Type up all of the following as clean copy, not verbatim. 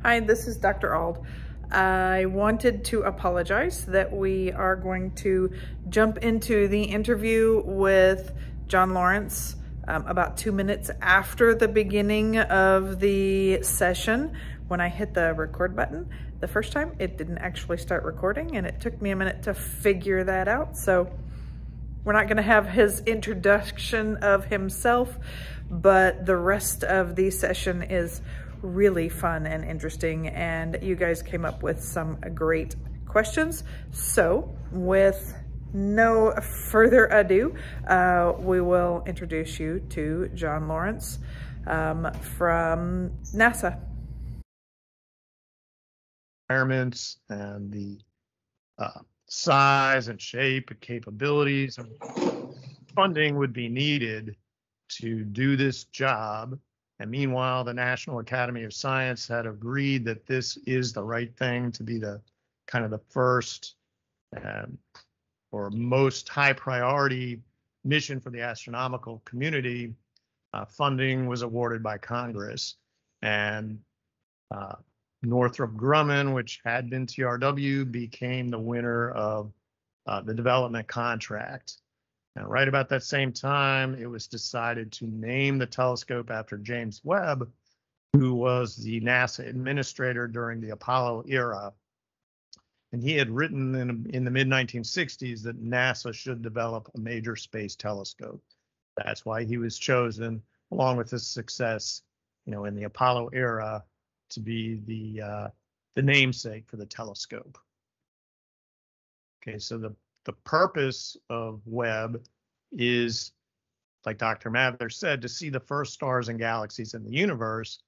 Hi, this is Dr. Ald. I wanted to apologize that we are going to jump into the interview with Jon Lawrence about 2 minutes after the beginning of the session. When I hit the record button the first time, it didn't actually start recording, and it took me a minute to figure that out. So we're not going to have his introduction of himself, but the rest of the session is really fun and interesting, and you guys came up with some great questions. So with no further ado, we will introduce you to Jon Lawrence from NASA. Requirements and the size and shape and capabilities and funding would be needed to do this job. And meanwhile, the National Academy of Science had agreed that this is the right thing to be the kind of the first or most high priority mission for the astronomical community. Funding was awarded by Congress, and Northrop Grumman, which had been TRW, became the winner of the development contract. And right about that same time, it was decided to name the telescope after James Webb, who was the NASA administrator during the Apollo era. And he had written in the mid-1960s that NASA should develop a major space telescope. That's why he was chosen, along with his success, in the Apollo era, to be the namesake for the telescope. Okay, so the purpose of Webb is, like Dr. Mather said, to see the first stars and galaxies in the universe,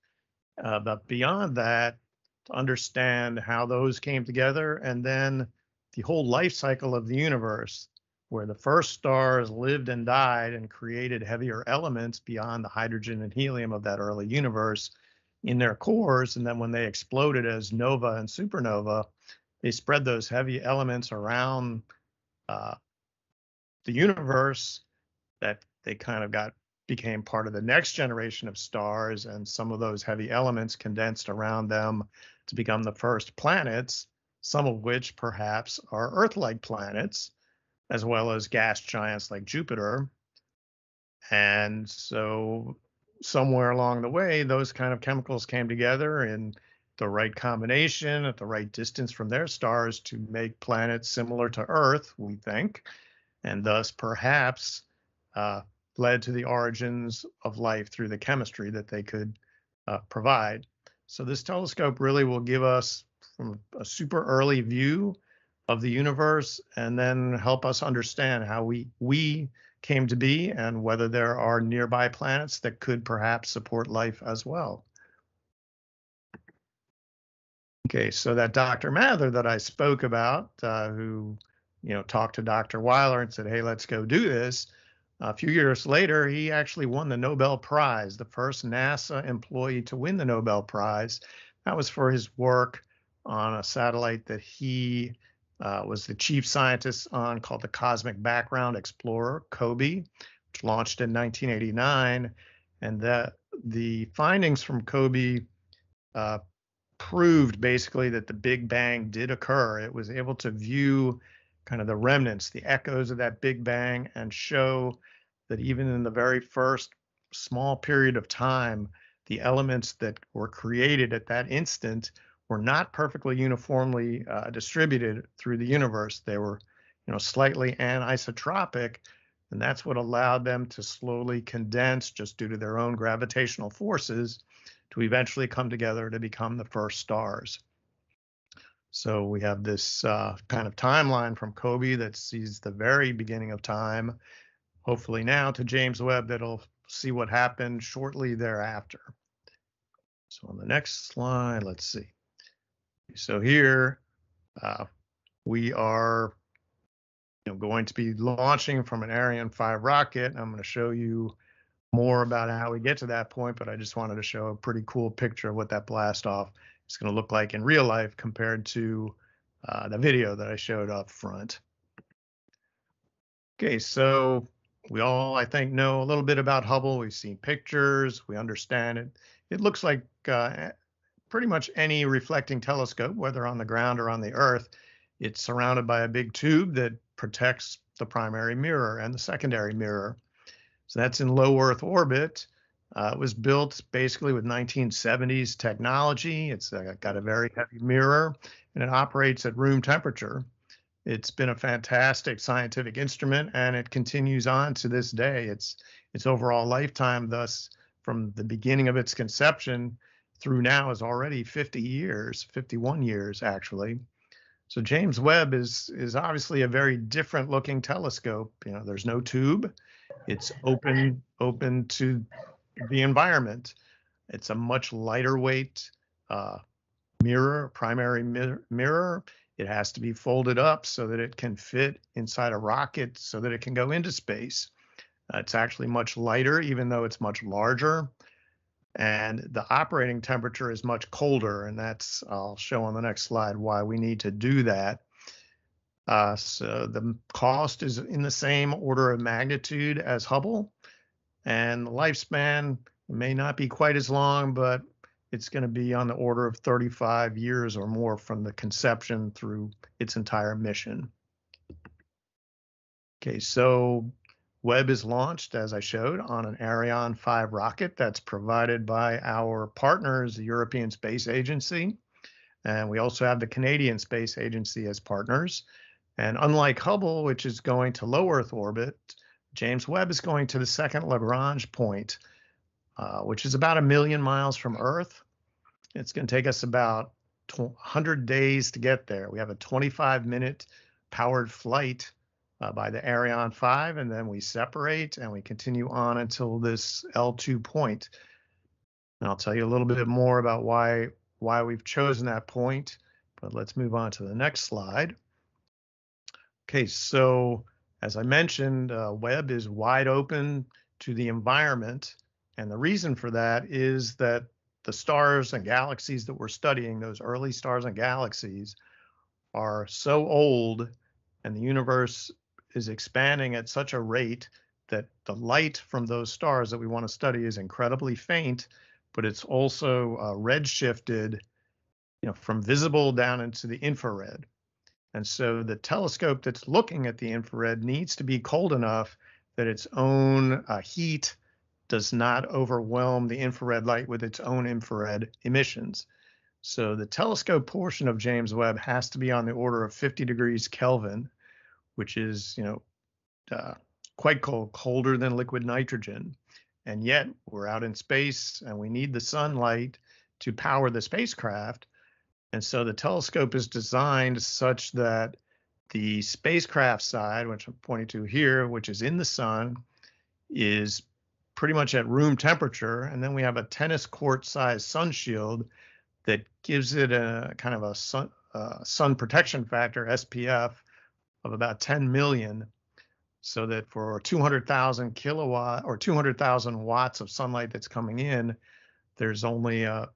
but beyond that, to understand how those came together, and then the whole life cycle of the universe, where the first stars lived and died and created heavier elements beyond the hydrogen and helium of that early universe in their cores, and then when they exploded as nova and supernova, they spread those heavy elements around the universe, that they kind of became part of the next generation of stars, and some of those heavy elements condensed around them to become the first planets, some of which perhaps are Earth-like planets, as well as gas giants like Jupiter. And so somewhere along the way, those kind of chemicals came together in the right combination at the right distance from their stars to make planets similar to Earth, we think, and thus perhaps led to the origins of life through the chemistry that they could provide. So this telescope really will give us from a super early view of the universe, and then help us understand how we came to be, and whether there are nearby planets that could perhaps support life as well. Okay, so that Dr. Mather that I spoke about, who talked to Dr. Weiler and said, hey, let's go do this. A few years later, he actually won the Nobel Prize, the first NASA employee to win the Nobel Prize. That was for his work on a satellite that he was the chief scientist on, called the Cosmic Background Explorer, COBE, which launched in 1989. And that the findings from COBE proved basically that the Big Bang did occur. It was able to view kind of the remnants, the echoes of that Big Bang, and show that even in the very first small period of time, the elements that were created at that instant were not perfectly uniformly distributed through the universe. They were, slightly anisotropic, and that's what allowed them to slowly condense just due to their own gravitational forces to eventually come together to become the first stars. So we have this kind of timeline from COBE that sees the very beginning of time, hopefully now to James Webb, that'll see what happened shortly thereafter. So on the next slide, let's see. So here we are going to be launching from an Ariane 5 rocket. I'm going to show you more about how we get to that point, but I just wanted to show a pretty cool picture of what that blast off is going to look like in real life compared to the video that I showed up front. Okay, so we all, I think, know a little bit about Hubble. We've seen pictures, we understand it. It looks like pretty much any reflecting telescope, whether on the ground or on the Earth, it's surrounded by a big tube that protects the primary mirror and the secondary mirror. So that's in low Earth orbit. It was built basically with 1970s technology. It's got a very heavy mirror, and it operates at room temperature. It's been a fantastic scientific instrument, and it continues on to this day. Its overall lifetime, thus, from the beginning of its conception through now, is already 50 years, 51 years actually. So James Webb is obviously a very different looking telescope. You know, there's no tube. It's open to the environment. It's a much lighter weight primary mirror. It has to be folded up so that it can fit inside a rocket so that it can go into space. It's actually much lighter, even though it's much larger. And the operating temperature is much colder, and I'll show on the next slide why we need to do that. So the cost is in the same order of magnitude as Hubble, and the lifespan may not be quite as long, but it's going to be on the order of 35 years or more from the conception through its entire mission. Okay, so Webb is launched, as I showed, on an Ariane 5 rocket that's provided by our partners, the European Space Agency, and we also have the Canadian Space Agency as partners. And unlike Hubble, which is going to low Earth orbit, James Webb is going to the second Lagrange point, which is about 1 million miles from Earth. It's going to take us about 100 days to get there. We have a 25-minute powered flight by the Ariane 5, and then we separate and we continue on until this L2 point. And I'll tell you a little bit more about why we've chosen that point, but let's move on to the next slide. Okay, so as I mentioned, Webb is wide open to the environment, and the reason for that is that the stars and galaxies that we're studying, those early stars and galaxies, are so old, and the universe is expanding at such a rate that the light from those stars that we want to study is incredibly faint, but it's also redshifted, from visible down into the infrared. And so the telescope that's looking at the infrared needs to be cold enough that its own heat does not overwhelm the infrared light with its own infrared emissions. So the telescope portion of James Webb has to be on the order of 50 degrees Kelvin, which is, quite cold, colder than liquid nitrogen. And yet we're out in space and we need the sunlight to power the spacecraft. And so the telescope is designed such that the spacecraft side, which I'm pointing to here, which is in the sun, is pretty much at room temperature. And then we have a tennis court size sun shield that gives it a kind of a sun protection factor, SPF, of about 10 million, so that for 200,000 kilowatt or 200,000 watts of sunlight that's coming in, there's only a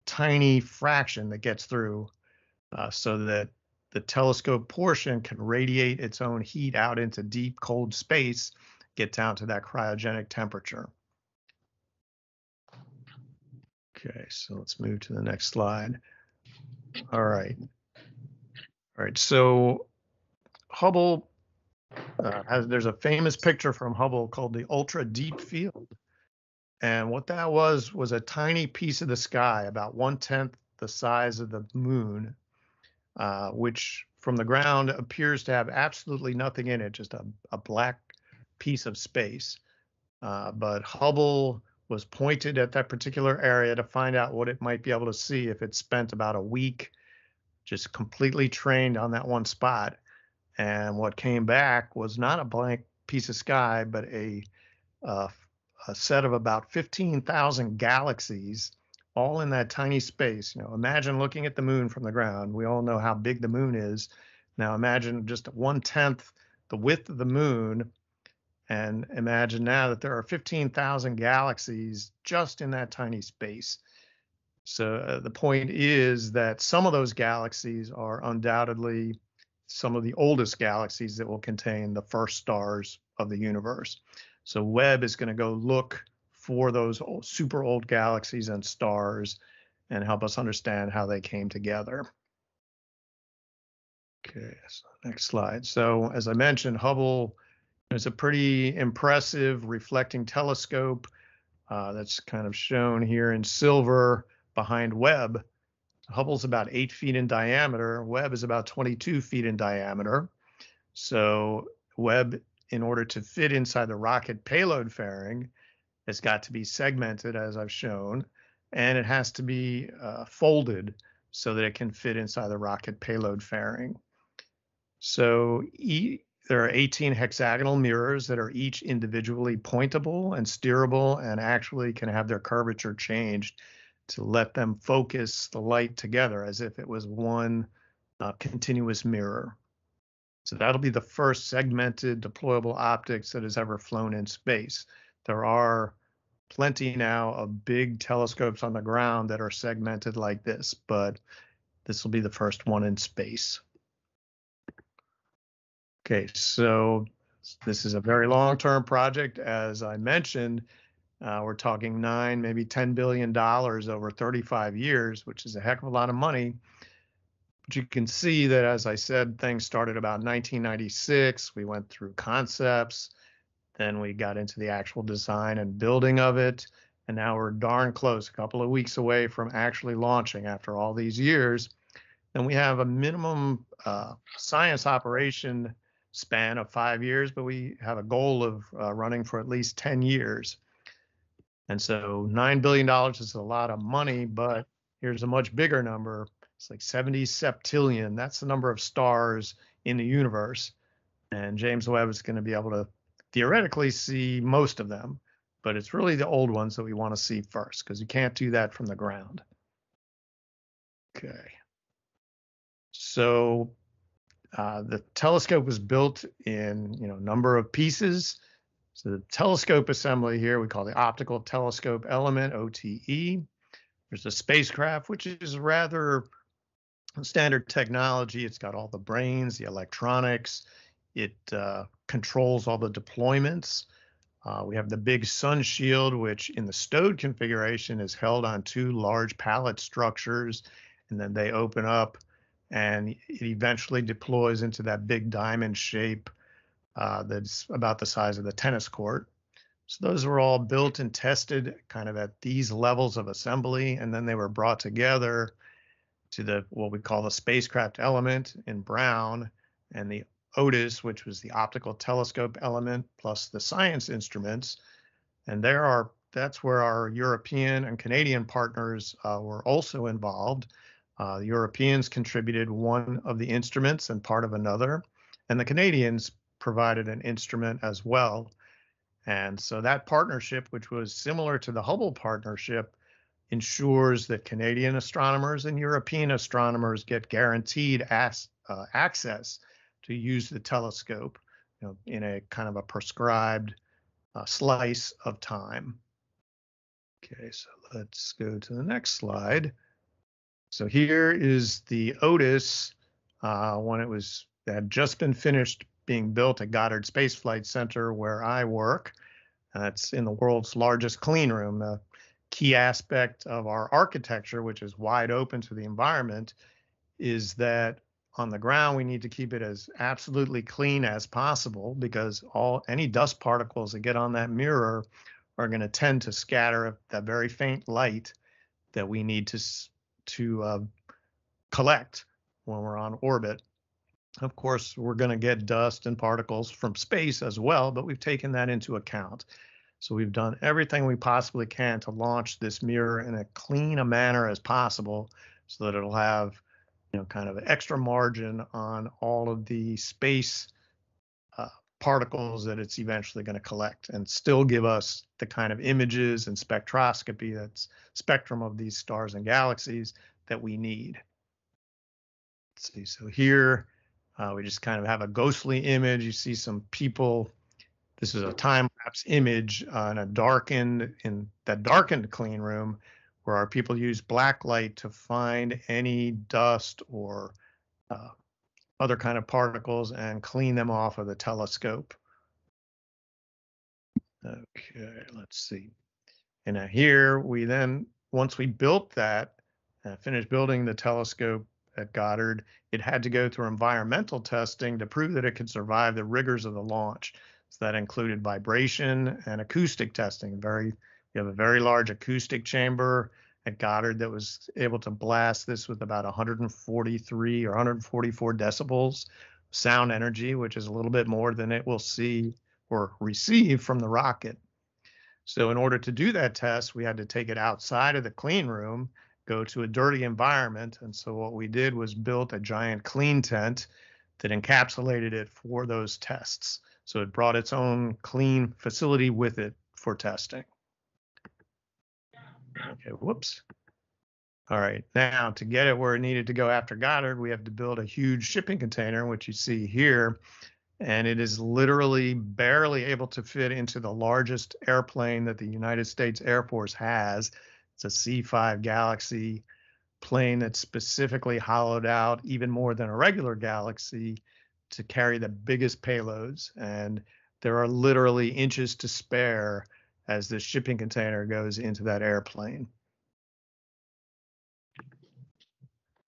tiny fraction that gets through, so that the telescope portion can radiate its own heat out into deep cold space, get down to that cryogenic temperature. Okay, so let's move to the next slide. All right, so Hubble there's a famous picture from Hubble called the ultra deep field. And what that was a tiny piece of the sky, about 1/10 the size of the moon, which from the ground appears to have absolutely nothing in it, just a black piece of space. But Hubble was pointed at that particular area to find out what it might be able to see if it spent about a week just completely trained on that one spot. And what came back was not a blank piece of sky, but a set of about 15,000 galaxies, all in that tiny space. Imagine looking at the moon from the ground. We all know how big the moon is. Now imagine just 1/10 the width of the moon, and imagine now that there are 15,000 galaxies just in that tiny space. So the point is that some of those galaxies are undoubtedly some of the oldest galaxies that will contain the first stars of the universe. So Webb is going to go look for those super old galaxies and stars and help us understand how they came together. Okay, so next slide. So as I mentioned, Hubble is a pretty impressive reflecting telescope that's kind of shown here in silver behind Webb. Hubble's about 8 feet in diameter. Webb is about 22 feet in diameter. So Webb, in order to fit inside the rocket payload fairing, it's got to be segmented, as I've shown, and it has to be folded so that it can fit inside the rocket payload fairing. So there are 18 hexagonal mirrors that are each individually pointable and steerable and actually can have their curvature changed to let them focus the light together as if it was one continuous mirror. So that'll be the first segmented deployable optics that has ever flown in space. There are plenty now of big telescopes on the ground that are segmented like this, but this will be the first one in space. Okay, so this is a very long-term project. As I mentioned, we're talking $9, maybe $10 billion over 35 years, which is a heck of a lot of money. But you can see that, as I said, things started about 1996. We went through concepts, then we got into the actual design and building of it, and now we're darn close, a couple of weeks away from actually launching after all these years. And we have a minimum science operation span of 5 years, but we have a goal of running for at least 10 years. And so $9 billion is a lot of money, but here's a much bigger number. It's like 70 septillion. That's the number of stars in the universe. And James Webb is going to be able to theoretically see most of them, but it's really the old ones that we want to see first, because you can't do that from the ground. Okay. So the telescope was built in a number of pieces. So the telescope assembly here we call the optical telescope element, OTE. There's a spacecraft, which is rather standard technology. It's got all the brains, the electronics. It controls all the deployments. We have the big sun shield, which in the stowed configuration is held on 2 large pallet structures, and then they open up and it eventually deploys into that big diamond shape that's about the size of the tennis court. So those were all built and tested kind of at these levels of assembly, and then they were brought together to what we call the spacecraft element in brown, and the Otis, which was the optical telescope element, plus the science instruments. And that's where our European and Canadian partners were also involved. The Europeans contributed one of the instruments and part of another, and the Canadians provided an instrument as well. And so that partnership, which was similar to the Hubble partnership, ensures that Canadian astronomers and European astronomers get guaranteed access to use the telescope, in a kind of a prescribed slice of time. Okay, so let's go to the next slide. So here is the Otis when it had just been finished being built at Goddard Space Flight Center, where I work. It's in the world's largest clean room. The key aspect of our architecture, which is wide open to the environment, is that on the ground we need to keep it as absolutely clean as possible, because any dust particles that get on that mirror are going to tend to scatter that very faint light that we need to collect when we're on orbit. Of course, we're going to get dust and particles from space as well, but we've taken that into account. So we've done everything we possibly can to launch this mirror in a clean a manner as possible, so that it'll have kind of an extra margin on all of the space particles that it's eventually going to collect, and still give us the kind of images and spectroscopy, that's spectrum of these stars and galaxies, that we need. Let's see, so here we just kind of have a ghostly image. You see some people. This is a time-lapse image in that darkened clean room, where our people use black light to find any dust or other kind of particles and clean them off of the telescope. Okay, let's see. And now here we then, once we built that, finished building the telescope at Goddard, it had to go through environmental testing to prove that it could survive the rigors of the launch. So that included vibration and acoustic testing. You have a very large acoustic chamber at Goddard that was able to blast this with about 143 or 144 decibels sound energy, which is a little bit more than it will see or receive from the rocket. So in order to do that test, we had to take it outside of the clean room, go to a dirty environment. And so what we did was built a giant clean tent that encapsulated it for those tests. So it brought its own clean facility with it for testing. Okay, whoops. All right, now to get it where it needed to go after Goddard, we have to build a huge shipping container, which you see here. And it is literally barely able to fit into the largest airplane that the United States Air Force has. It's a C-5 Galaxy plane that's specifically hollowed out even more than a regular Galaxy to carry the biggest payloads. And there are literally inches to spare as the shipping container goes into that airplane.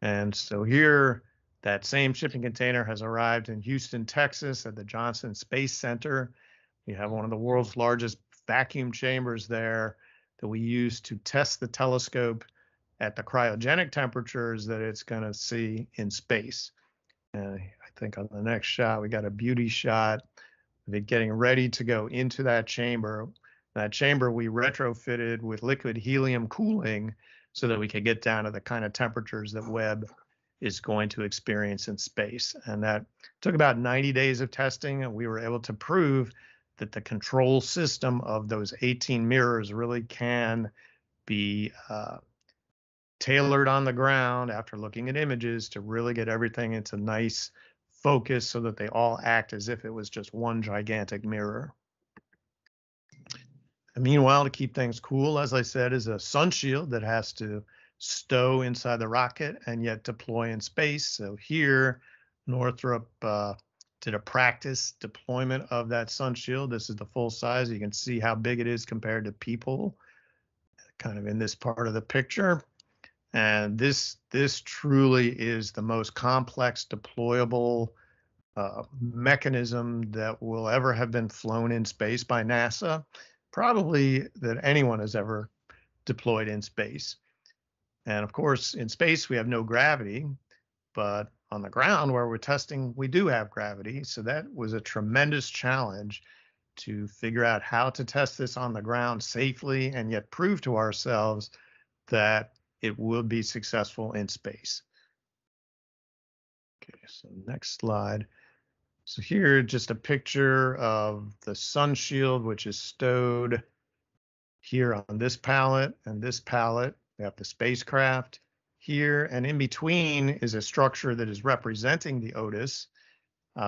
And so here, that same shipping container has arrived in Houston, Texas at the Johnson Space Center. We have one of the world's largest vacuum chambers there that we use to test the telescope at the cryogenic temperatures that it's going to see in space. And I think on the next shot, we got a beauty shot of it getting ready to go into that chamber. That chamber we retrofitted with liquid helium cooling so that we could get down to the kind of temperatures that Webb is going to experience in space. And that took about 90 days of testing, and we were able to prove that the control system of those 18 mirrors really can be tailored on the ground after looking at images to really get everything into nice focus so that they all act as if it was just one gigantic mirror. And meanwhile, to keep things cool, as I said, is a sun shield that has to stow inside the rocket and yet deploy in space. So here, Northrop did a practice deployment of that sun shield. This is the full size. You can see how big it is compared to people, kind of in this part of the picture. And this truly is the most complex deployable mechanism that will ever have been flown in space by NASA, probably that anyone has ever deployed in space. And of course, in space, we have no gravity, but on the ground where we're testing, we do have gravity. So that was a tremendous challenge to figure out how to test this on the ground safely and yet prove to ourselves that it will be successful in space. Okay, so next slide. So here, just a picture of the sun shield, which is stowed here on this pallet and this pallet. We have the spacecraft here, and in between is a structure that is representing the Otis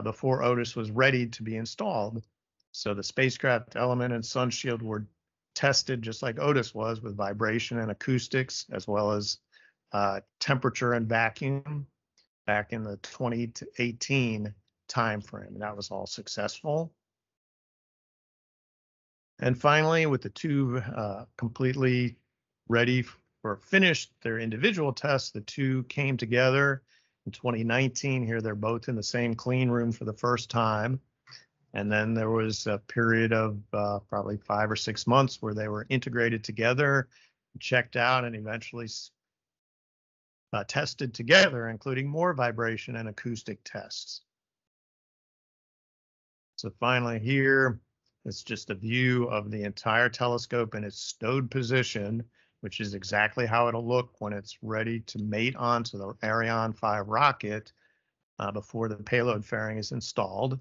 before Otis was ready to be installed. So the spacecraft element and sun shield were tested just like Otis was, with vibration and acoustics, as well as temperature and vacuum back in the 2018 timeframe. That was all successful. And finally, with the two completely ready or finished their individual tests, the two came together in 2019. Here, they're both in the same clean room for the first time. And then there was a period of probably 5 or 6 months where they were integrated together, checked out, and eventually tested together, including more vibration and acoustic tests. So finally here, it's just a view of the entire telescope in its stowed position, which is exactly how it'll look when it's ready to mate onto the Ariane 5 rocket before the payload fairing is installed.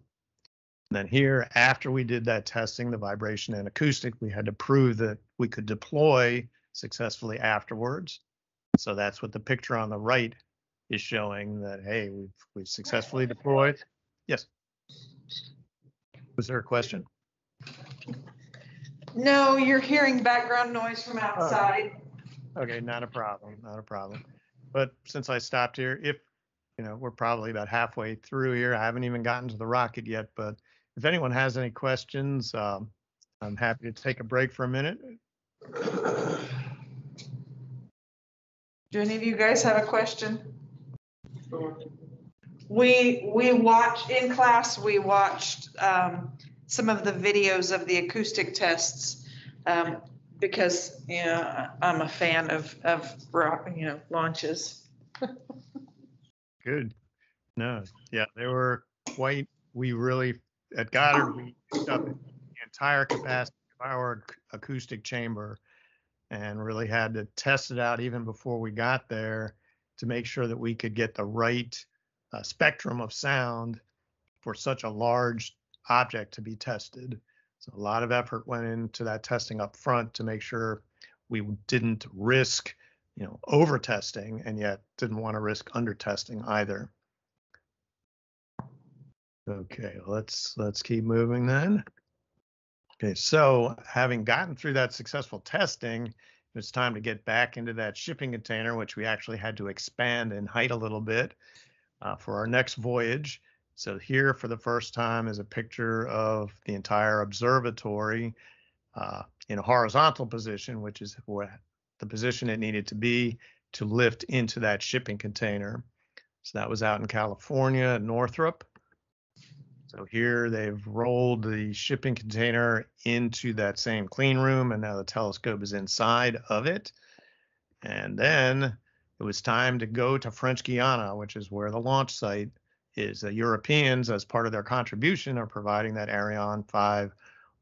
And then here, after we did that testing, the vibration and acoustic, we had to prove that we could deploy successfully afterwards. So that's what the picture on the right is showing, that, hey, we've successfully deployed. Yes. Was there a question? No, you're hearing background noise from outside. Okay, not a problem, not a problem. But since I stopped here, if, we're probably about halfway through here. I haven't even gotten to the rocket yet, but if anyone has any questions, I'm happy to take a break for a minute. Do any of you guys have a question? We watched in class. We watched some of the videos of the acoustic tests because I'm a fan of launches. Good. No, yeah, they were quite. We really at Goddard we used up the entire capacity of our acoustic chamber, and really had to test it out even before we got there to make sure that we could get the right spectrum of sound for such a large object to be tested. So a lot of effort went into that testing up front to make sure we didn't risk, over testing, and yet didn't want to risk under testing either. Okay, let's keep moving then. Okay, so having gotten through that successful testing, it's time to get back into that shipping container, which we actually had to expand in height a little bit for our next voyage. So here for the first time is a picture of the entire observatory in a horizontal position, which is what the position it needed to be to lift into that shipping container. So that was out in California at Northrop. So here they've rolled the shipping container into that same clean room, and now the telescope is inside of it. And then it was time to go to French Guiana, which is where the launch site is. The Europeans, as part of their contribution, are providing that Ariane 5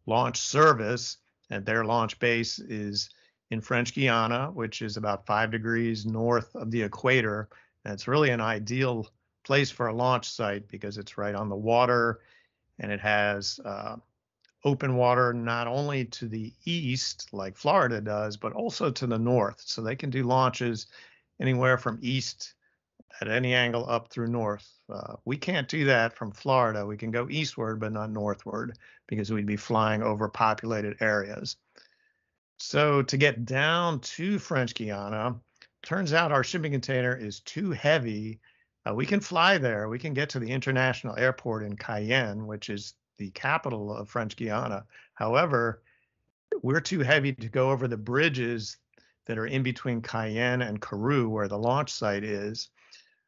launch service, and their launch base is in French Guiana, which is about 5 degrees north of the equator. And it's really an ideal place for a launch site because it's right on the water, and it has open water not only to the east like Florida does, but also to the north. So they can do launches anywhere from east at any angle up through north. We can't do that from Florida. We can go eastward, but not northward because we'd be flying over populated areas. So to get down to French Guiana, turns out our shipping container is too heavy. We can fly there. We can get to the international airport in Cayenne, which is the capital of French Guiana. However, we're too heavy to go over the bridges that are in between Cayenne and Kourou, where the launch site is.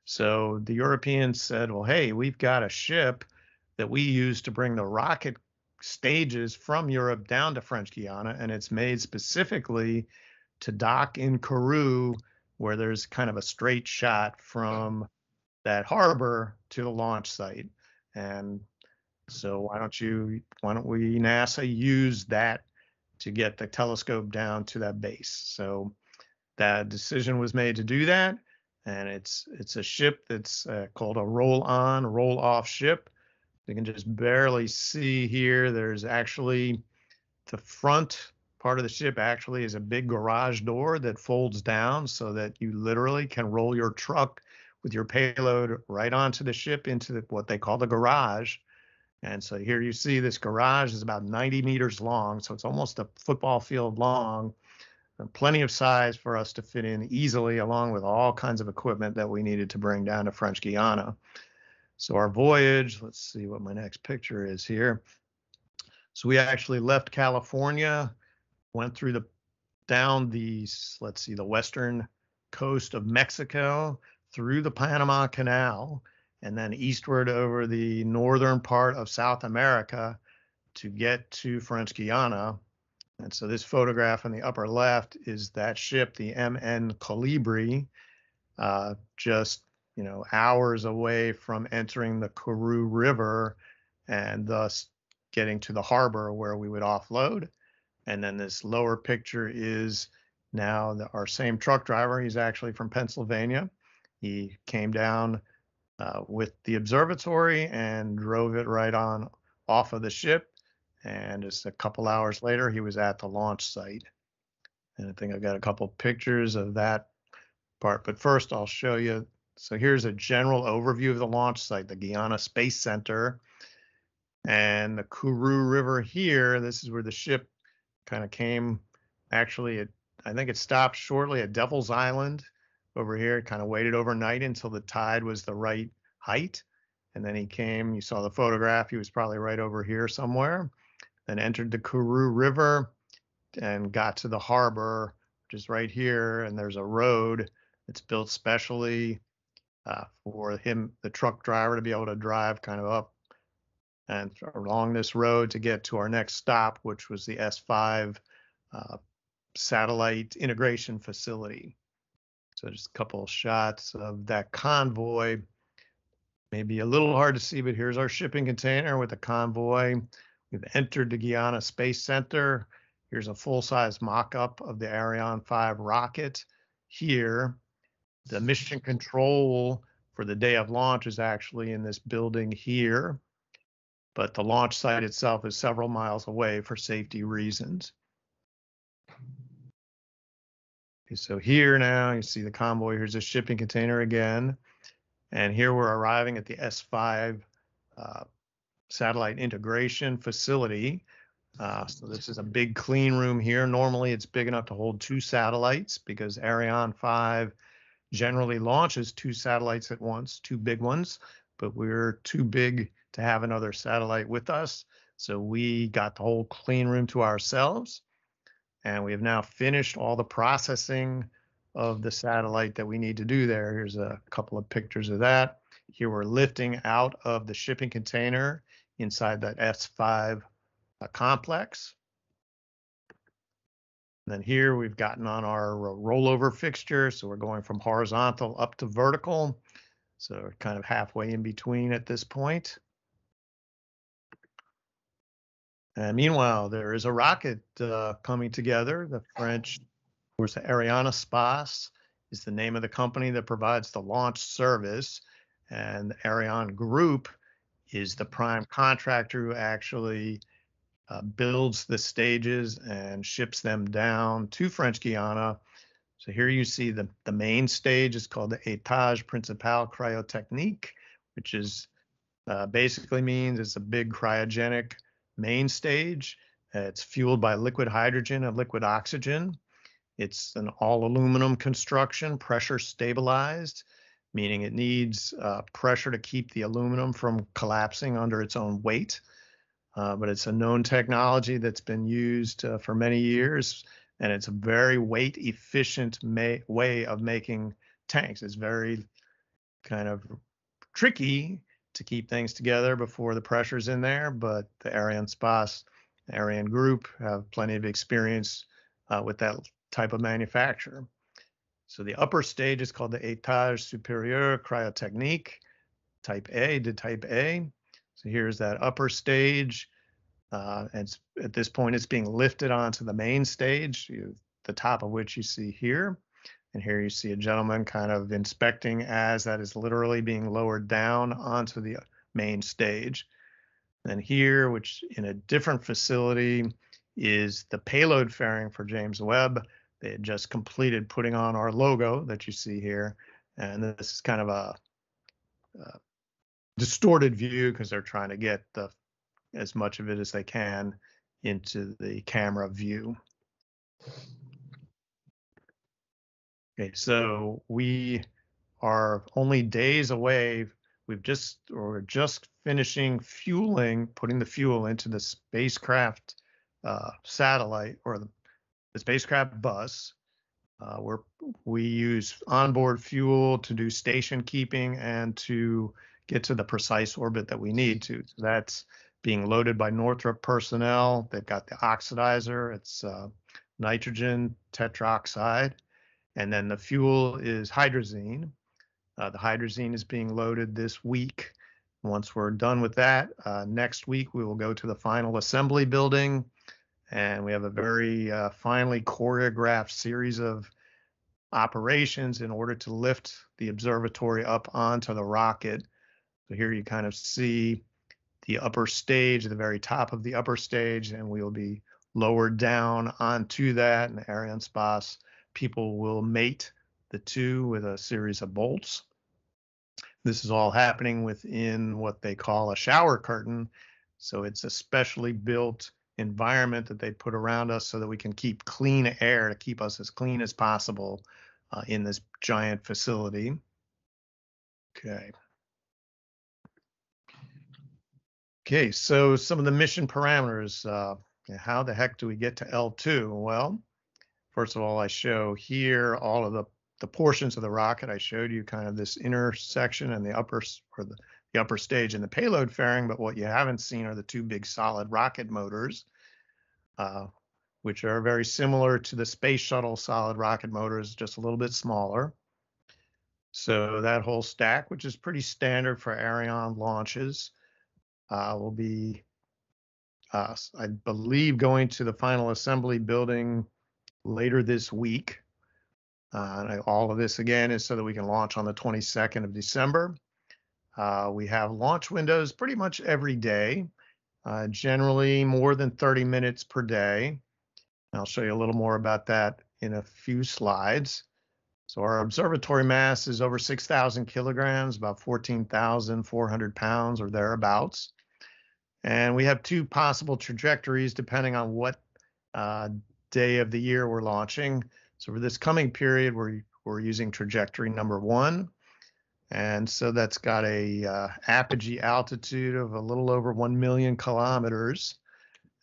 So the Europeans said, well, hey, we've got a ship that we use to bring the rocket stages from Europe down to French Guiana, and it's made specifically to dock in Kourou, where there's kind of a straight shot from that harbor to the launch site. And so why don't we NASA use that to get the telescope down to that base? So that decision was made to do that, and it's a ship that's called a roll-on, roll-off ship. You can just barely see here. There's actually the front part of the ship actually is a big garage door that folds down so that you literally can roll your truck with your payload right onto the ship into what they call the garage. And so here you see this garage is about 90 meters long, so it's almost a football field long. Plenty of size for us to fit in easily, along with all kinds of equipment that we needed to bring down to French Guiana. So our voyage, let's see what my next picture is here. So we actually left California, went through down the western coast of Mexico, through the Panama Canal, and then eastward over the northern part of South America to get to French Guiana. And so this photograph in the upper left is that ship, the MN Colibri, just hours away from entering the Kourou River and thus getting to the harbor where we would offload. And then this lower picture is now our same truck driver. He's actually from Pennsylvania. He came down with the observatory and drove it right on off of the ship. And just a couple hours later, he was at the launch site. And I think I've got a couple pictures of that part. But first, I'll show you. So here's a general overview of the launch site, the Guiana Space Center. And the Kourou River here, this is where the ship kind of came. Actually, I think it stopped shortly at Devil's Island over here. It kind of waited overnight until the tide was the right height. And then he came, you saw the photograph, he was probably right over here somewhere. Then entered the Kourou River and got to the harbor, which is right here. And there's a road It's built specially for the truck driver, to be able to drive kind of up and along this road to get to our next stop, which was the S5 satellite integration facility. So just a couple of shots of that convoy. Maybe a little hard to see, but here's our shipping container with the convoy. We've entered the Guyana Space Center. Here's a full-size mock-up of the Ariane 5 rocket. Here, the mission control for the day of launch is actually in this building here, but the launch site itself is several miles away for safety reasons. Okay, so here now you see the convoy. Here's a shipping container again. And here we're arriving at the S5 satellite integration facility. So this is a big clean room here. Normally it's big enough to hold 2 satellites because Ariane 5 generally launches 2 satellites at once, 2 big ones, but we're too big to have another satellite with us. So we got the whole clean room to ourselves. And we have now finished all the processing of the satellite that we need to do there. Here's a couple of pictures of that. Here we're lifting out of the shipping container inside that S5 complex. And then here we've gotten on our rollover fixture. So we're going from horizontal up to vertical. So we're kind of halfway in between at this point. And meanwhile, there is a rocket coming together. The French, of course, the Arianespace is the name of the company that provides the launch service. And the Ariane Group is the prime contractor who actually builds the stages and ships them down to French Guiana. So here you see the main stage is called the Étage Principal Cryotechnique, which is basically means it's a big cryogenic main stage. It's fueled by liquid hydrogen and liquid oxygen. It's an all aluminum construction, pressure stabilized, meaning it needs pressure to keep the aluminum from collapsing under its own weight. But it's a known technology that's been used for many years, and it's a very weight efficient way of making tanks. It's very kind of tricky to keep things together before the pressure's in there, but the Arianespace, the Ariane Group have plenty of experience with that type of manufacture. So the upper stage is called the Étage Supérieur Cryotechnique, type A to type A. So here's that upper stage. And at this point, it's being lifted onto the main stage, the top of which you see here. And here you see a gentleman kind of inspecting as that is literally being lowered down onto the main stage. And here, which in a different facility, is the payload fairing for James Webb. They had just completed putting on our logo that you see here. And this is kind of a distorted view because they're trying to get as much of it as they can into the camera view. Okay, so we are only days away. We're just finishing fueling, putting the fuel into the spacecraft satellite or the spacecraft bus. We use onboard fuel to do station keeping and to get to the precise orbit that we need to. So that's being loaded by Northrop personnel. They've got the oxidizer. It's nitrogen tetroxide. And then the fuel is hydrazine. The hydrazine is being loaded this week. Once we're done with that, next week we will go to the final assembly building. And we have a very finely choreographed series of operations in order to lift the observatory up onto the rocket. So here you kind of see the upper stage, the very top of the upper stage, and we'll be lowered down onto that. And the Arianespace people will mate the two with a series of bolts. This is all happening within what they call a shower curtain. So it's a specially built environment that they put around us so that we can keep clean air to keep us as clean as possible in this giant facility. Okay. Okay, so some of the mission parameters. How the heck do we get to L2? Well, first of all, I show here all of the the portions of the rocket I showed you, kind of this inner section and the upper the upper stage and the payload fairing, but what you haven't seen are the two big solid rocket motors, which are very similar to the space shuttle solid rocket motors, just a little bit smaller. So that whole stack, which is pretty standard for Ariane launches, will be, I believe, going to the final assembly building later this week. All of this, again, is so that we can launch on the 22nd of December. We have launch windows pretty much every day, generally more than 30 minutes per day. I'll show you a little more about that in a few slides. So our observatory mass is over 6,000 kilograms, about 14,400 pounds or thereabouts. And we have two possible trajectories depending on what day of the year we're launching. So for this coming period, we're using trajectory number 1. And so that's got a apogee altitude of a little over 1 million kilometers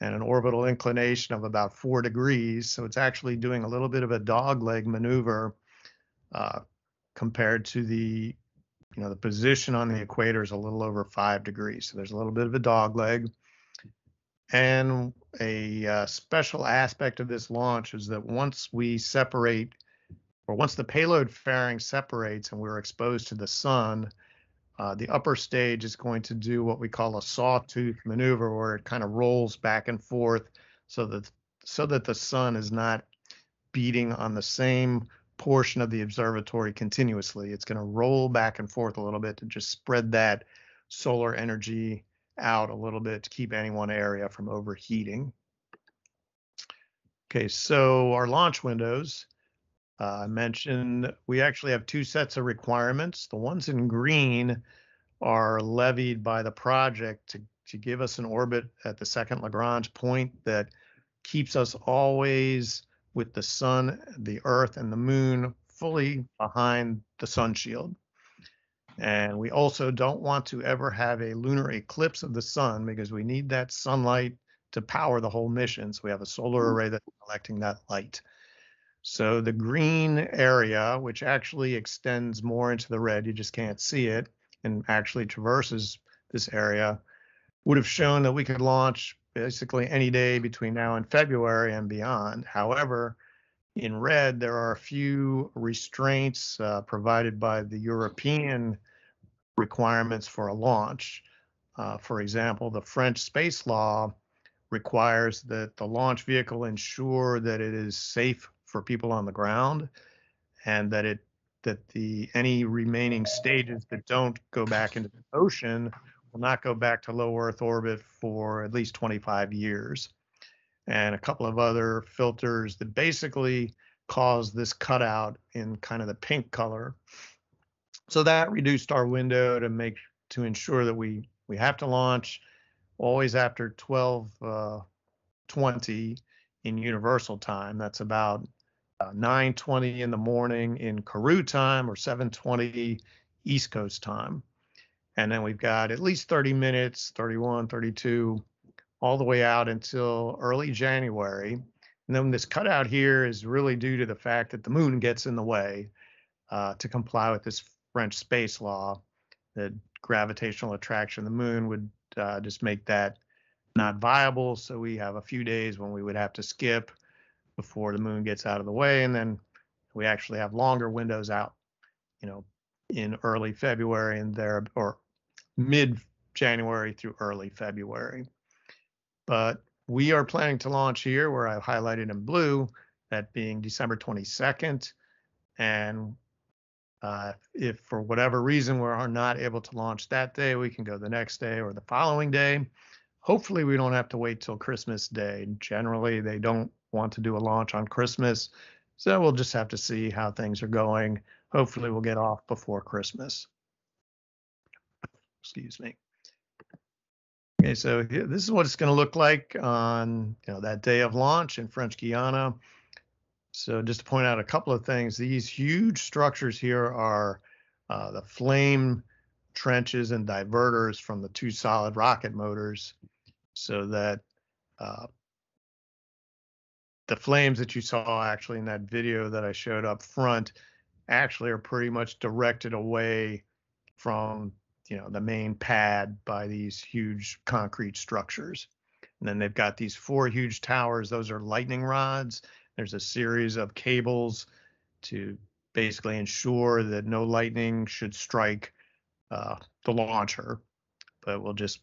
and an orbital inclination of about 4 degrees. So it's actually doing a little bit of a dogleg maneuver compared to the position on the equator is a little over 5 degrees. So there's a little bit of a dogleg. And a special aspect of this launch is that once we separate, or once the payload fairing separates and we're exposed to the sun, the upper stage is going to do what we call a sawtooth maneuver, where it kind of rolls back and forth so that the sun is not beating on the same portion of the observatory continuously. It's going to roll back and forth a little bit to just spread that solar energy out a little bit to keep any one area from overheating. Okay, so our launch windows. I mentioned we actually have two sets of requirements. The ones in green are levied by the project to give us an orbit at the second Lagrange point that keeps us always with the sun, the Earth, and the moon fully behind the sun shield. And we also don't want to ever have a lunar eclipse of the sun, because we need that sunlight to power the whole mission. So we have a solar array that's collecting that light. So the green area, which actually extends more into the red, you just can't see it, and actually traverses this area, would have shown that we could launch basically any day between now and February and beyond. However, in red, there are a few restraints provided by the European requirements for a launch. For example, the French space law requires that the launch vehicle ensure that it is safe for people on the ground, and that any remaining stages that don't go back into the ocean will not go back to low Earth orbit for at least 25 years. And a couple of other filters that basically cause this cutout in kind of the pink color. So that reduced our window to ensure that we have to launch always after 12:20 in universal time. That's about 9:20 in the morning in Kourou time, or 7:20 East Coast time. And then we've got at least 30 minutes, 31, 32, all the way out until early January. And then this cutout here is really due to the fact that the moon gets in the way to comply with this French space law. That gravitational attraction of the moon would just make that not viable. So we have a few days when we would have to skip before the moon gets out of the way. And then we actually have longer windows out, in early February and or mid-January through early February. But we are planning to launch here, where I've highlighted in blue, that being December 22nd. And if for whatever reason we are not able to launch that day, we can go the next day or the following day. Hopefully we don't have to wait till Christmas Day. Generally, they don't want to do a launch on Christmas, so we'll just have to see how things are going. Hopefully we'll get off before Christmas. Excuse me. Okay, so this is what it's going to look like on that day of launch in French Guiana. So just to point out a couple of things, these huge structures here are the flame trenches and diverters from the two solid rocket motors, so that the flames that you saw actually in that video that I showed up front actually are pretty much directed away from, the main pad by these huge concrete structures. And then they've got these 4 huge towers. Those are lightning rods. There's a series of cables to basically ensure that no lightning should strike the launcher, but will just,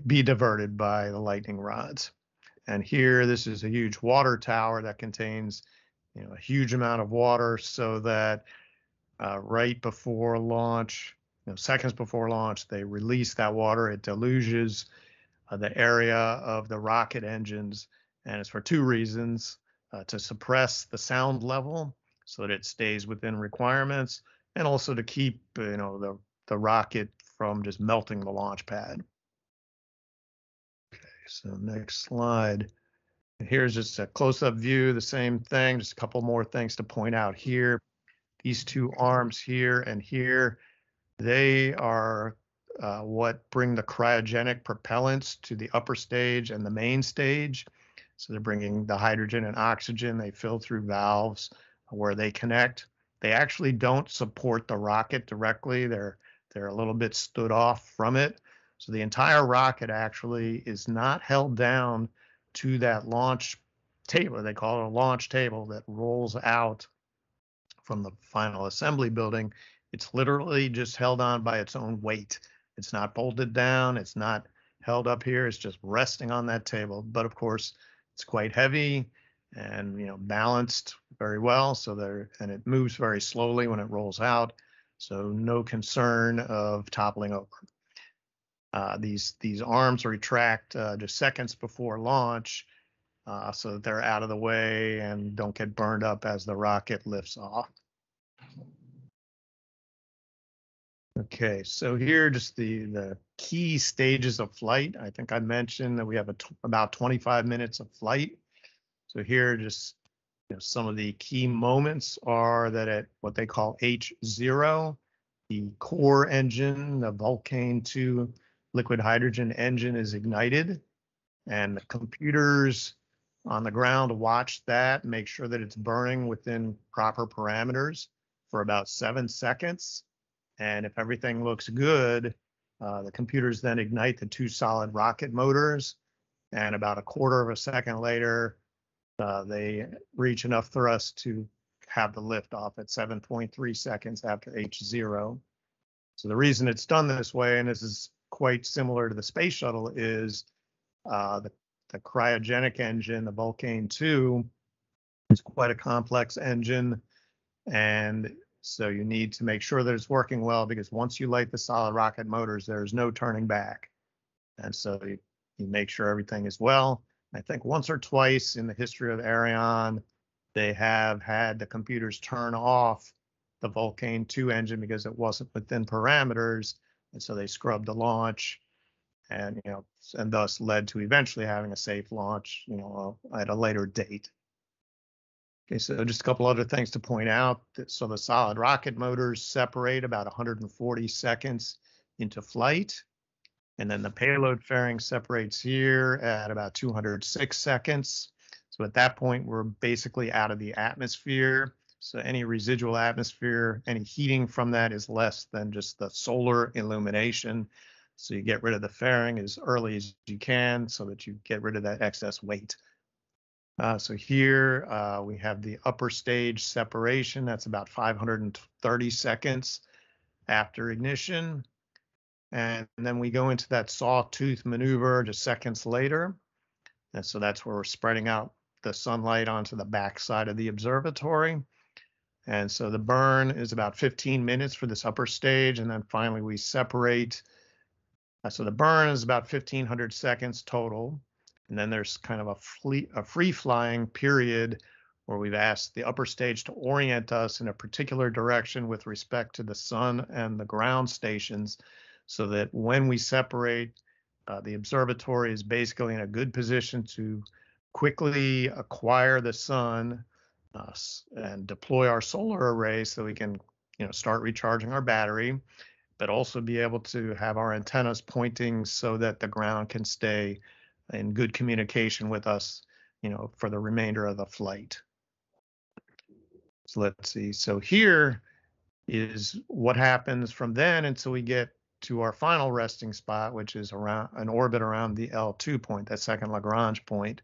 be diverted by the lightning rods. And here, this is a huge water tower that contains, a huge amount of water, so that right before launch, seconds before launch, they release that water. It deluges the area of the rocket engines, and it's for 2 reasons: to suppress the sound level so that it stays within requirements, and also to keep, the rocket from just melting the launch pad. Okay, so next slide. Here's just a close-up view, the same thing, just a couple more things to point out here. These 2 arms here and here, they are what bring the cryogenic propellants to the upper stage and the main stage. So they're bringing the hydrogen and oxygen. They fill through valves where they connect. They actually don't support the rocket directly. They're a little bit stood off from it. So the entire rocket actually is not held down to that launch table. They call it a launch table that rolls out from the final assembly building. It's literally just held on by its own weight. It's not bolted down. It's not held up here. It's just resting on that table. But of course, it's quite heavy and, balanced very well. And it moves very slowly when it rolls out. So no concern of toppling over. These arms retract just seconds before launch, so that they're out of the way and don't get burned up as the rocket lifts off. Okay, so here just the key stages of flight. I think I mentioned that we have about 25 minutes of flight. So here just, some of the key moments are that at what they call H0, the core engine, the Vulcan 2 liquid hydrogen engine, is ignited, and the computers on the ground watch that, make sure that it's burning within proper parameters for about 7 seconds. And if everything looks good, the computers then ignite the 2 solid rocket motors, and about a quarter of a second later, they reach enough thrust to have the lift off at 7.3 seconds after H0. So the reason it's done this way, and this is quite similar to the space shuttle, is the cryogenic engine, the Vulcan 2, is quite a complex engine, and so you need to make sure that it's working well, because once you light the solid rocket motors, there's no turning back. And so you make sure everything is well. I think once or twice in the history of Ariane, they have had the computers turn off the Vulcan 2 engine because it wasn't within parameters, and so they scrubbed the launch, and and thus led to eventually having a safe launch, at a later date. Okay, so just a couple other things to point out. So the solid rocket motors separate about 140 seconds into flight, and then the payload fairing separates here at about 206 seconds. So at that point, we're basically out of the atmosphere. So any residual atmosphere, any heating from that is less than just the solar illumination. So you get rid of the fairing as early as you can so that you get rid of that excess weight. So here we have the upper stage separation. That's about 530 seconds after ignition. And then we go into that sawtooth maneuver just seconds later. And so that's where we're spreading out the sunlight onto the back side of the observatory. And so the burn is about 15 minutes for this upper stage. And then finally we separate. So the burn is about 1,500 seconds total. And then there's kind of a free flying period where we've asked the upper stage to orient us in a particular direction with respect to the sun and the ground stations, so that when we separate, the observatory is basically in a good position to quickly acquire the sun and deploy our solar array so we can start recharging our battery, but also be able to have our antennas pointing so that the ground can stay in good communication with us, for the remainder of the flight. So let's see. So here is what happens from then until we get to our final resting spot, which is around an orbit around the L2 point, that second Lagrange point.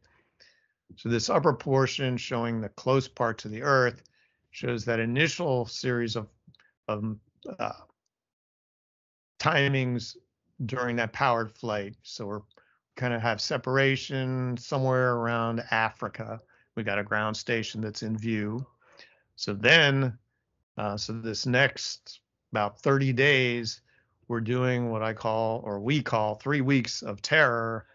So this upper portion showing the close part to the Earth shows that initial series of timings during that powered flight. So we're kind of have separation somewhere around Africa. We got a ground station that's in view. So then, so this next about 30 days, we're doing what I call, or we call, 3 weeks of terror,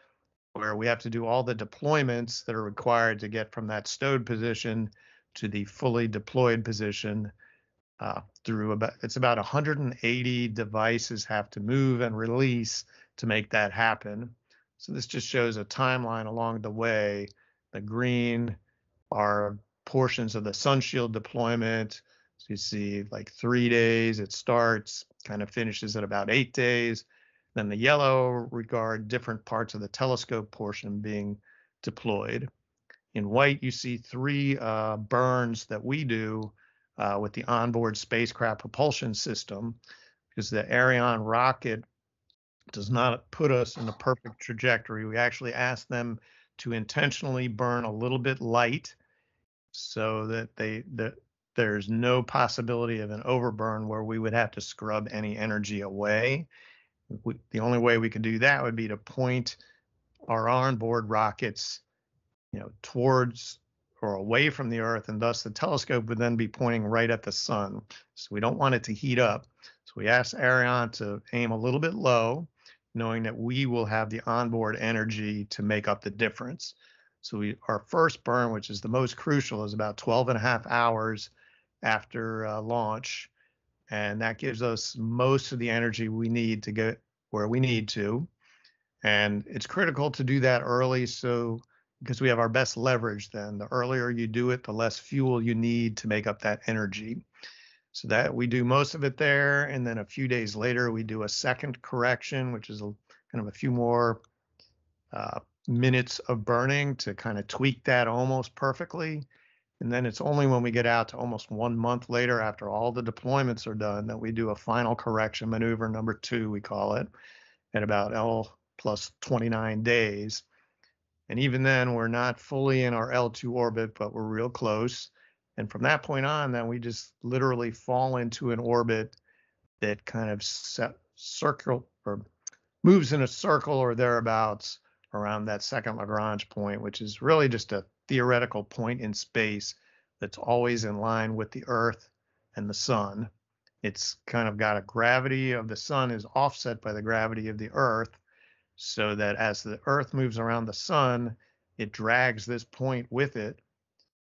where we have to do all the deployments that are required to get from that stowed position to the fully deployed position. It's about 180 devices have to move and release to make that happen. So this just shows a timeline along the way. The green are portions of the sunshield deployment. So you see like 3 days, it starts, kind of finishes at about 8 days. Then the yellow regard different parts of the telescope portion being deployed. In white, you see 3 burns that we do with the onboard spacecraft propulsion system, because the Ariane rocket does not put us in the perfect trajectory. We actually ask them to intentionally burn a little bit light so that there's no possibility of an overburn where we would have to scrub any energy away. The only way we could do that would be to point our onboard rockets, towards or away from the Earth, and thus the telescope would then be pointing right at the sun. So we don't want it to heat up. So we asked Ariane to aim a little bit low, knowing that we will have the onboard energy to make up the difference. So our first burn, which is the most crucial, is about 12.5 hours after launch. And that gives us most of the energy we need to get where we need to. And it's critical to do that early, because we have our best leverage then. The earlier you do it, the less fuel you need to make up that energy. So that we do most of it there, and then a few days later we do a second correction, which is kind of a few more minutes of burning to kind of tweak that almost perfectly. And then it's only when we get out to almost 1 month later, after all the deployments are done, that we do a final correction maneuver, number 2, we call it, at about L plus 29 days. And even then, we're not fully in our L2 orbit, but we're real close. And from that point on, then we just literally fall into an orbit that kind of circle or moves in a circle or thereabouts around that second Lagrange point, which is really just a theoretical point in space that's always in line with the Earth and the sun. It's kind of got a gravity of the sun is offset by the gravity of the Earth, so that as the Earth moves around the sun, it drags this point with it.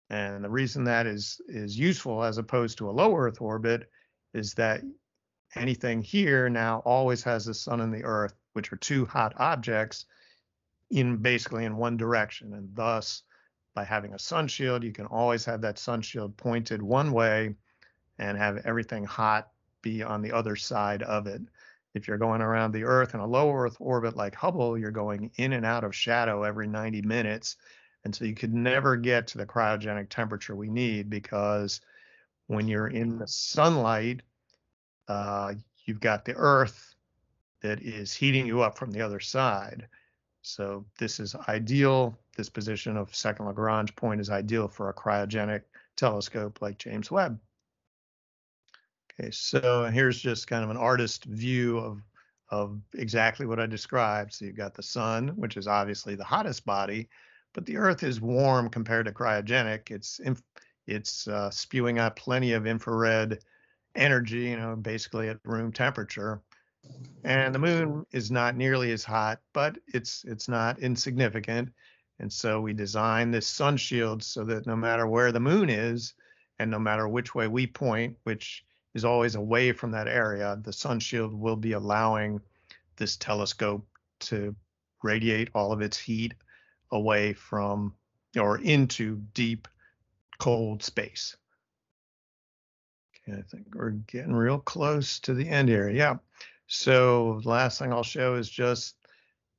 And the reason that is useful as opposed to a low Earth orbit is that anything here now always has the sun and the Earth, which are 2 hot objects, basically in one direction. And thus, by having a sun shield, you can always have that sun shield pointed one way and have everything hot be on the other side of it. If you're going around the Earth in a low Earth orbit like Hubble, you're going in and out of shadow every 90 minutes. And so you could never get to the cryogenic temperature we need, because when you're in the sunlight, you've got the Earth that is heating you up from the other side. So this is ideal. This position of second Lagrange point is ideal for a cryogenic telescope like James Webb. Okay, so here's just kind of an artist view of exactly what I described. So you've got the sun, which is obviously the hottest body, but the Earth is warm compared to cryogenic. It's spewing out plenty of infrared energy, basically at room temperature. And the moon is not nearly as hot, but it's not insignificant. And so we designed this sun shield so that no matter where the moon is, and no matter which way we point, which is always away from that area, the sun shield will be allowing this telescope to radiate all of its heat away from or into deep, cold space. Okay, I think we're getting real close to the end here. Yeah. So the last thing I'll show is just,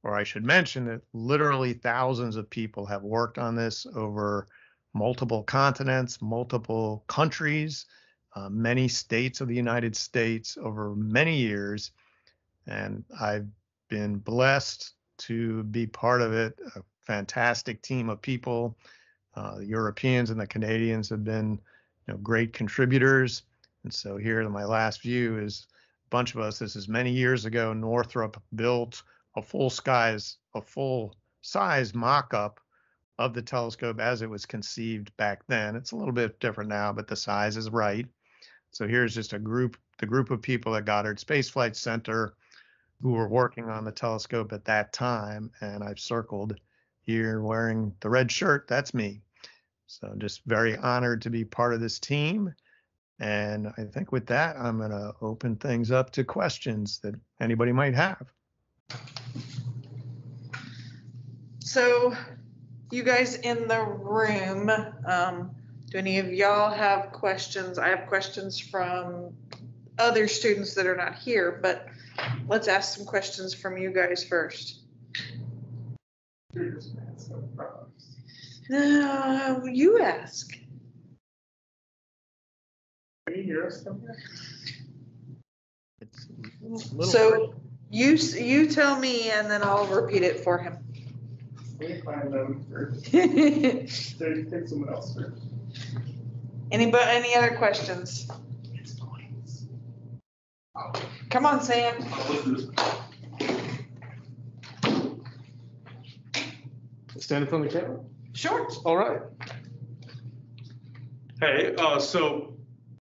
or I should mention that literally thousands of people have worked on this over multiple continents, multiple countries, many states of the United States over many years. And I've been blessed to be part of it. A fantastic team of people. The Europeans and the Canadians have been, great contributors. And so here, my last view is a bunch of us. This is many years ago. Northrop built a full-size mock-up of the telescope as it was conceived back then. It's a little bit different now, but the size is right. So here's just the group of people at Goddard Space Flight Center who were working on the telescope at that time. And I've circled here wearing the red shirt. That's me. So I'm just very honored to be part of this team. And I think with that, I'm going to open things up to questions that anybody might have. So you guys in the room, do any of y'all have questions? I have questions from other students that are not here, but let's ask some questions from you guys first. No, you ask. Can you hear us? So you tell me, and then I'll repeat it for him. Let me find them first. Take someone else first. Any other questions? Come on, Sam. Stand in front of the camera? Sure. All right. Hey, so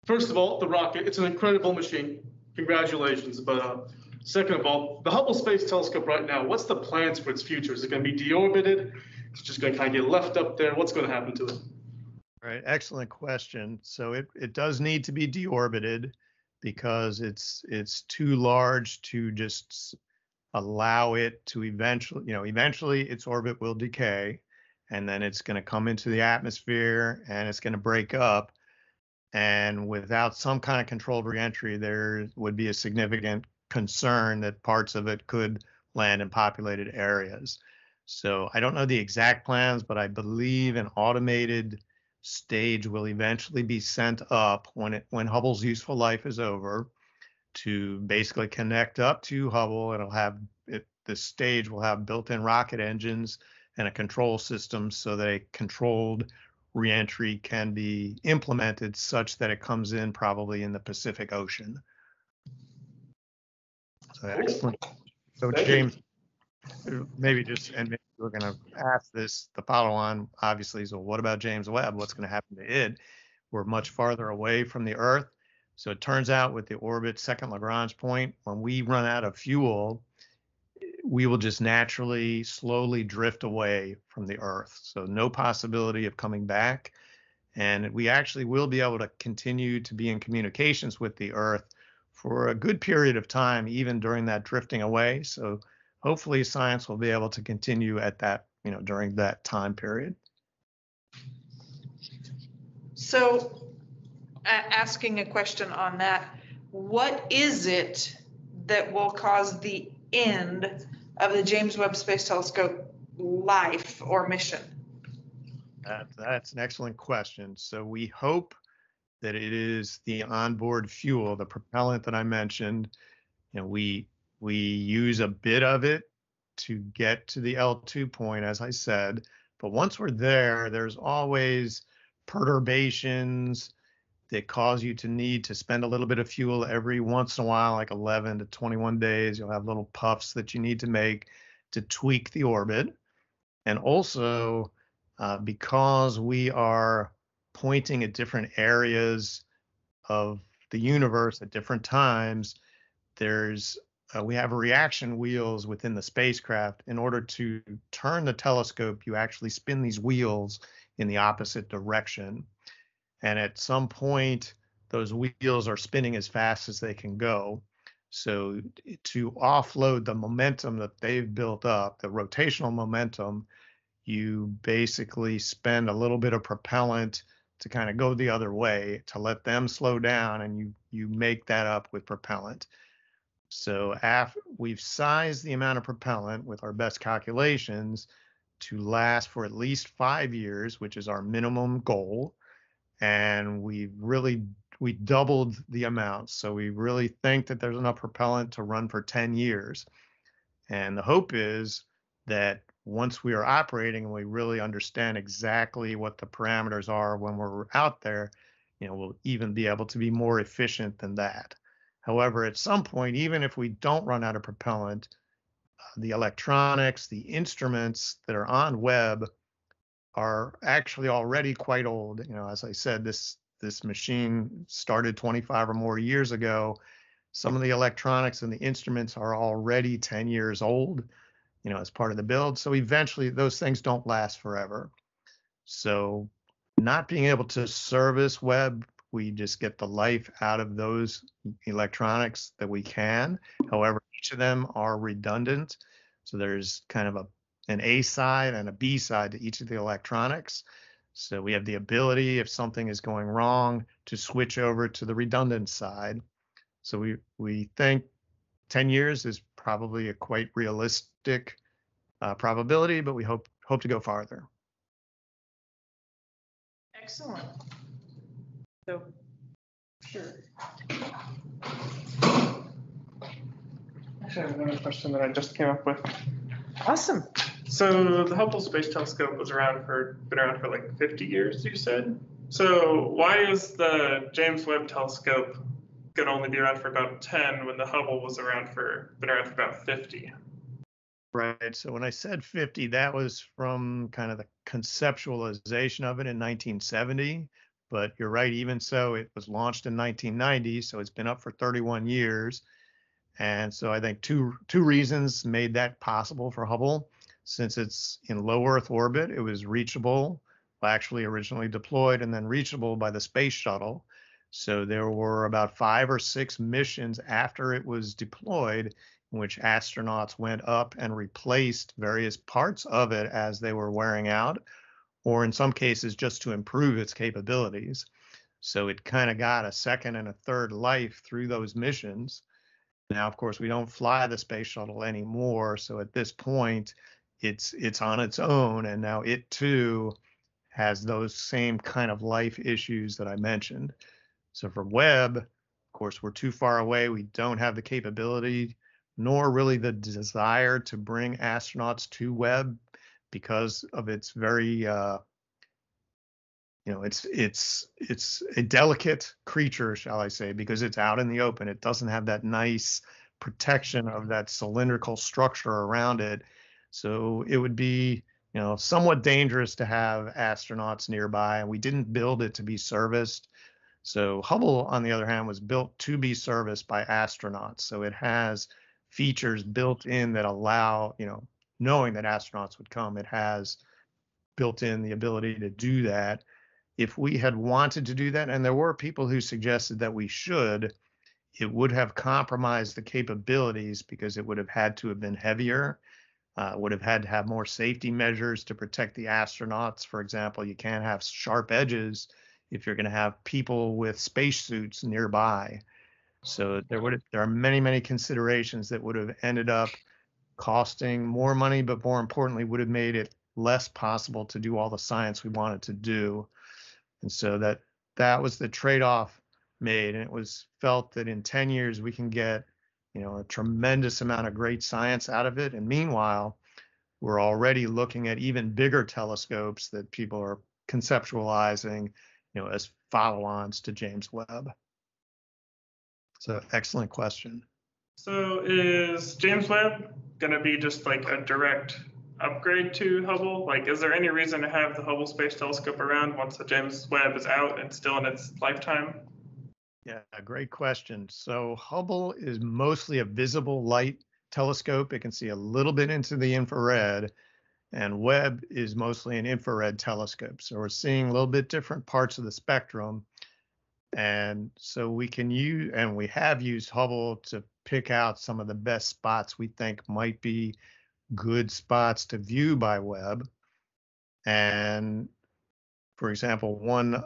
first of all, the rocket, it's an incredible machine. Congratulations. But second of all, the Hubble Space Telescope right now, what's the plans for its future? Is it going to be deorbited? It's just going to kind of get left up there. What's going to happen to it? All right, excellent question. So it does need to be deorbited because it's too large to just allow it to eventually its orbit will decay, and then it's going to come into the atmosphere and it's going to break up. And without some kind of controlled reentry, there would be a significant concern that parts of it could land in populated areas. So I don't know the exact plans, but I believe an automated stage will eventually be sent up when Hubble's useful life is over to basically connect up to Hubble. The stage will have built-in rocket engines and a control system so that a controlled reentry can be implemented such that it comes in probably in the Pacific Ocean. So excellent. So James, maybe we're going to ask this, the follow-on obviously, so what about James Webb? What's going to happen to it? We're much farther away from the Earth. So it turns out with the orbit second Lagrange point, when we run out of fuel, we will just naturally slowly drift away from the Earth. So no possibility of coming back. And we actually will be able to continue to be in communications with the Earth for a good period of time, even during that drifting away. So hopefully science will be able to continue at that, during that time period. So asking a question on that, what is it that will cause the end of the James Webb Space Telescope life or mission? That's an excellent question. So we hope that it is the onboard fuel, the propellant that I mentioned. We use a bit of it to get to the L2 point, as I said. But once we're there, there's always perturbations that cause you to need to spend a little bit of fuel every once in a while, like 11 to 21 days. You'll have little puffs that you need to make to tweak the orbit. And also, because we are pointing at different areas of the universe at different times, we have reaction wheels within the spacecraft. In order to turn the telescope, you actually spin these wheels in the opposite direction. And at some point, those wheels are spinning as fast as they can go. So to offload the momentum that they've built up, the rotational momentum, you basically spend a little bit of propellant to kind of go the other way to let them slow down, and you make that up with propellant. So after we've sized the amount of propellant with our best calculations to last for at least 5 years, which is our minimum goal. And we doubled the amount. So we really think that there's enough propellant to run for 10 years. And the hope is that once we are operating and we really understand exactly what the parameters are when we're out there, we'll even be able to be more efficient than that. However, at some point, even if we don't run out of propellant, the electronics, the instruments that are on Webb are actually already quite old. As I said, this machine started 25 or more years ago. Some of the electronics and the instruments are already 10 years old, as part of the build. So eventually those things don't last forever. So not being able to service Webb, we just get the life out of those electronics that we can. However, each of them are redundant. So there's kind of an A side and a B side to each of the electronics. So we have the ability, if something is going wrong, to switch over to the redundant side. So we think 10 years is probably a quite realistic probability, but we hope to go farther. Excellent. So, sure. Actually, I have another question that I just came up with. Awesome. So the Hubble Space Telescope been around for like 50 years, you said. So why is the James Webb Telescope going to only be around for about 10 when the Hubble was been around for about 50? Right. So when I said 50, that was from kind of the conceptualization of it in 1970. But you're right, even so, it was launched in 1990, so it's been up for 31 years. And so I think two reasons made that possible for Hubble. Since it's in low Earth orbit, it was reachable, actually originally deployed and then reachable by the space shuttle. So there were about 5 or 6 missions after it was deployed in which astronauts went up and replaced various parts of it as they were wearing out, or in some cases just to improve its capabilities. So it kind of got a second and a third life through those missions. Now, of course, we don't fly the space shuttle anymore. So at this point, it's on its own. And now it too has those same kind of life issues that I mentioned. So for Webb, of course, we're too far away. We don't have the capability nor really the desire to bring astronauts to Webb because of its very, it's a delicate creature, shall I say, because it's out in the open. It doesn't have that nice protection of that cylindrical structure around it. So it would be, somewhat dangerous to have astronauts nearby, and we didn't build it to be serviced. So Hubble, on the other hand, was built to be serviced by astronauts. So it has features built in that allow, knowing that astronauts would come, it has built in the ability to do that. If we had wanted to do that, and there were people who suggested that we should, it would have compromised the capabilities because it would have had to have been heavier, would have had to have more safety measures to protect the astronauts. For example, you can't have sharp edges if you're going to have people with spacesuits nearby. So there are many, many considerations that would have ended up costing more money, but more importantly, would have made it less possible to do all the science we wanted to do. And so that was the trade-off made. And it was felt that in 10 years, we can get, a tremendous amount of great science out of it. And meanwhile, we're already looking at even bigger telescopes that people are conceptualizing, as follow-ons to James Webb. So excellent question. So is James Webb going to be just like a direct upgrade to Hubble? Like, is there any reason to have the Hubble Space Telescope around once the James Webb is out and still in its lifetime? Yeah, great question. So Hubble is mostly a visible light telescope. It can see a little bit into the infrared, and Webb is mostly an infrared telescope. So we're seeing a little bit different parts of the spectrum. And so we can use, and we have used Hubble to pick out some of the best spots we think might be good spots to view by Webb. And for example, one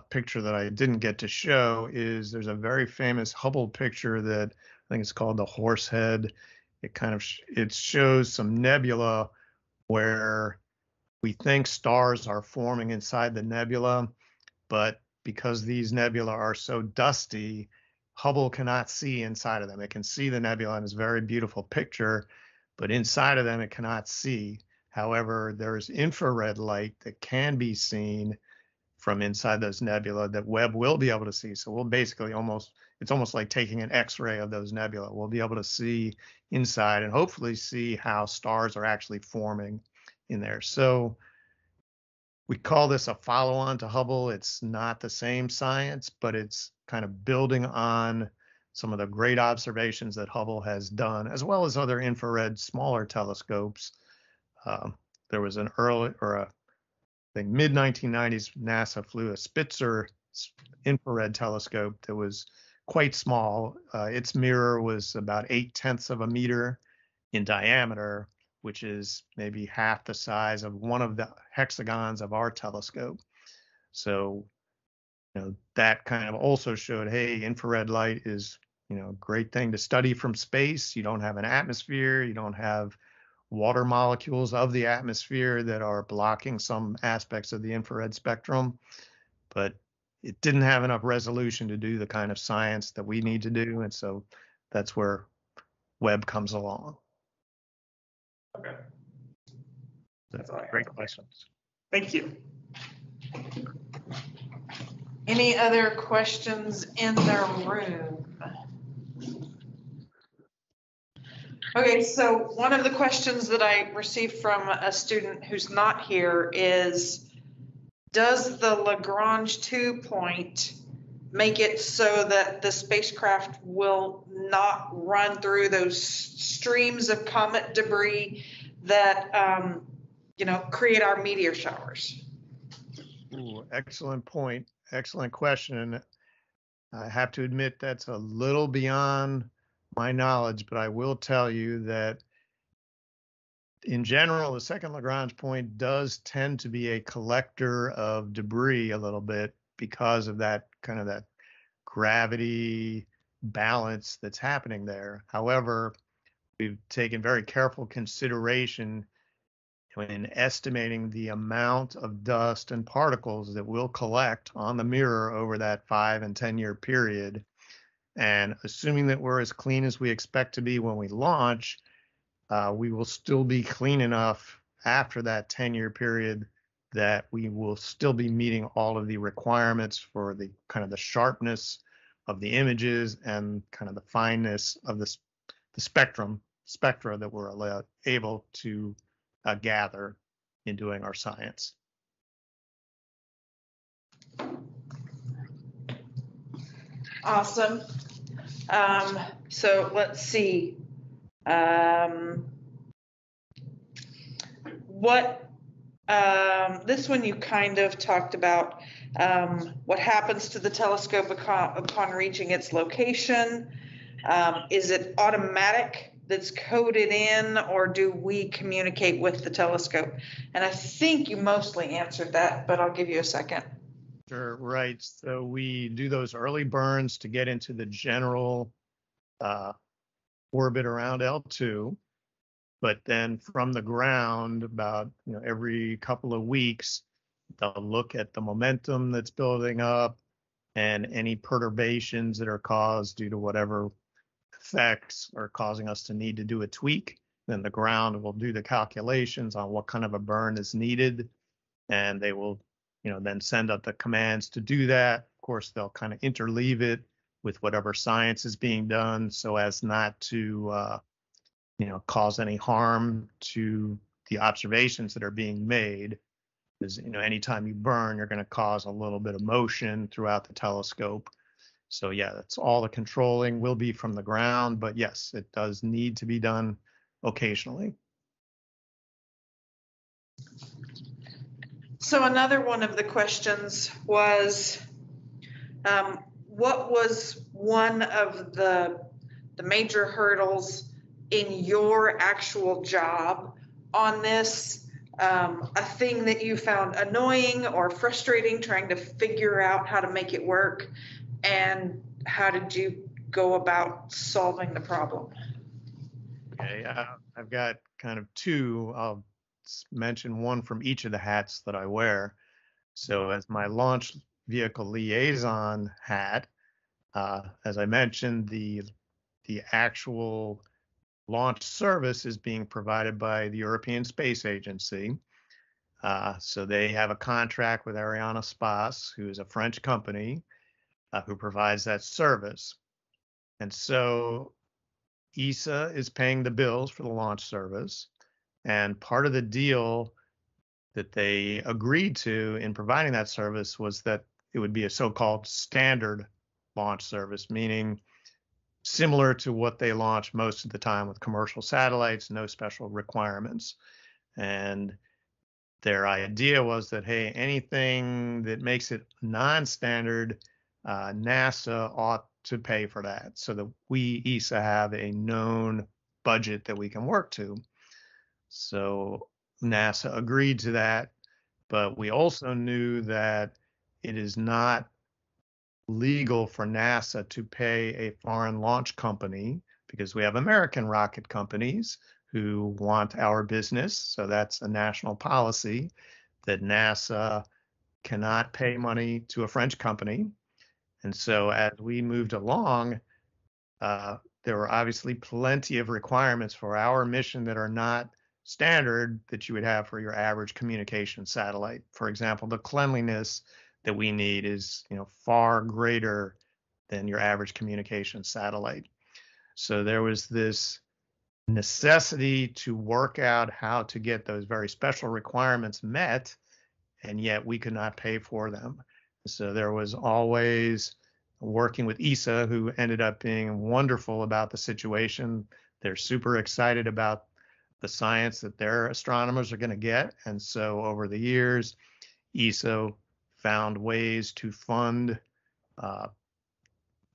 picture that I didn't get to show is there's a very famous Hubble picture that I think it's called the horse head. It kind of it shows some nebula where we think stars are forming inside the nebula, but because these nebula are so dusty, Hubble cannot see inside of them. It can see the nebula and it's a very beautiful picture, but inside of them it cannot see. However, there's infrared light that can be seen from inside those nebula that Webb will be able to see. So we'll basically it's almost like taking an X-ray of those nebula. We'll be able to see inside and hopefully see how stars are actually forming in there. So we call this a follow-on to Hubble. It's not the same science, but it's kind of building on some of the great observations that Hubble has done, as well as other infrared smaller telescopes. There was an mid-1990s, NASA flew a Spitzer infrared telescope that was quite small. Its mirror was about 0.8 of a meter in diameter, which is maybe half the size of one of the hexagons of our telescope. So, that kind of also showed, hey, infrared light is, a great thing to study from space. You don't have an atmosphere, you don't have water molecules of the atmosphere that are blocking some aspects of the infrared spectrum, but it didn't have enough resolution to do the kind of science that we need to do. And so that's where Webb comes along. Okay. That's great questions. Thank you. Any other questions in the room? Okay, so one of the questions that I received from a student who's not here is, does the Lagrange 2 point make it so that the spacecraft will not run through those streams of comet debris that, create our meteor showers? Ooh, excellent point. Excellent question. And I have to admit that's a little beyond my knowledge, but I will tell you that in general, the second Lagrange point does tend to be a collector of debris a little bit because of that kind of that gravity balance that's happening there. However, we've taken very careful consideration in estimating the amount of dust and particles that we'll collect on the mirror over that 5 and 10 year period. And assuming that we're as clean as we expect to be when we launch, we will still be clean enough after that 10-year period that we will still be meeting all of the requirements for the kind of the sharpness of the images and kind of the fineness of the spectra that we're able to gather in doing our science. Awesome. So let's see. This one you kind of talked about, what happens to the telescope upon reaching its location. Is it automatic that's coded in, or do we communicate with the telescope? And I think you mostly answered that, but I'll give you a second. Sure, right. So we do those early burns to get into the general orbit around L2, but then from the ground, about every couple of weeks, they'll look at the momentum that's building up and any perturbations that are caused due to whatever effects are causing us to need to do a tweak. Then the ground will do the calculations on what kind of a burn is needed, and they will then send up the commands to do that. Of course, they'll kind of interleave it with whatever science is being done so as not to cause any harm to the observations that are being made. Because anytime you burn, you're going to cause a little bit of motion throughout the telescope. So yeah, that's all the controlling will be from the ground, but yes, it does need to be done occasionally. So another one of the questions was, what was one of the major hurdles in your actual job on this? A thing that you found annoying or frustrating trying to figure out how to make it work, and how did you go about solving the problem? Okay, I've got kind of two. I'll mention one from each of the hats that I wear. So as my launch vehicle liaison hat, as I mentioned, the actual launch service is being provided by the European Space Agency. So they have a contract with Arianespace, who is a French company, who provides that service. And so ESA is paying the bills for the launch service. And part of the deal that they agreed to in providing that service was that it would be a so-called standard launch service, meaning similar to what they launch most of the time with commercial satellites, no special requirements. And their idea was that, hey, anything that makes it non-standard, NASA ought to pay for that, so that we, ESA, have a known budget that we can work to. So NASA agreed to that, but we also knew that it is not legal for NASA to pay a foreign launch company, because we have American rocket companies who want our business. So that's a national policy that NASA cannot pay money to a French company. And so as we moved along, there were obviously plenty of requirements for our mission that are not standard that you would have for your average communication satellite. For example, the cleanliness that we need is, far greater than your average communication satellite. So there was this necessity to work out how to get those very special requirements met, and yet we could not pay for them. So there was always working with ESA, who ended up being wonderful about the situation. They're super excited about the science that their astronomers are going to get. And so over the years, ESA found ways to fund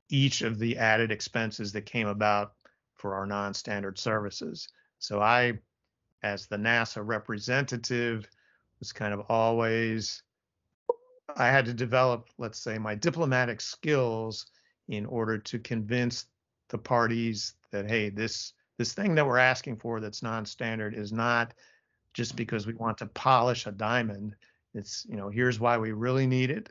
each of the added expenses that came about for our non-standard services. So I, as the NASA representative, was kind of always, I had to develop, let's say, my diplomatic skills in order to convince the parties that, hey, this thing that we're asking for that's non-standard is not just because we want to polish a diamond. It's, here's why we really need it.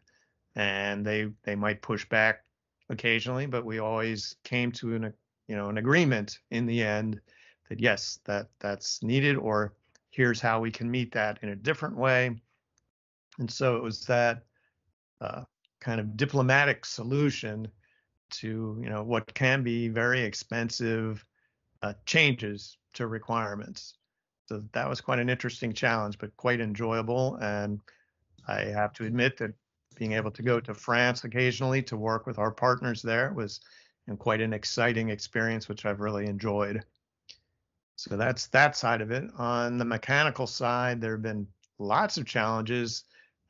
And they might push back occasionally, but we always came to an agreement in the end that yes, that's needed, or here's how we can meet that in a different way. And so it was that kind of diplomatic solution to what can be very expensive changes to requirements. So that was quite an interesting challenge, but quite enjoyable. And I have to admit that being able to go to France occasionally to work with our partners there was quite an exciting experience, which I've really enjoyed. So that's that side of it. On the mechanical side, there have been lots of challenges.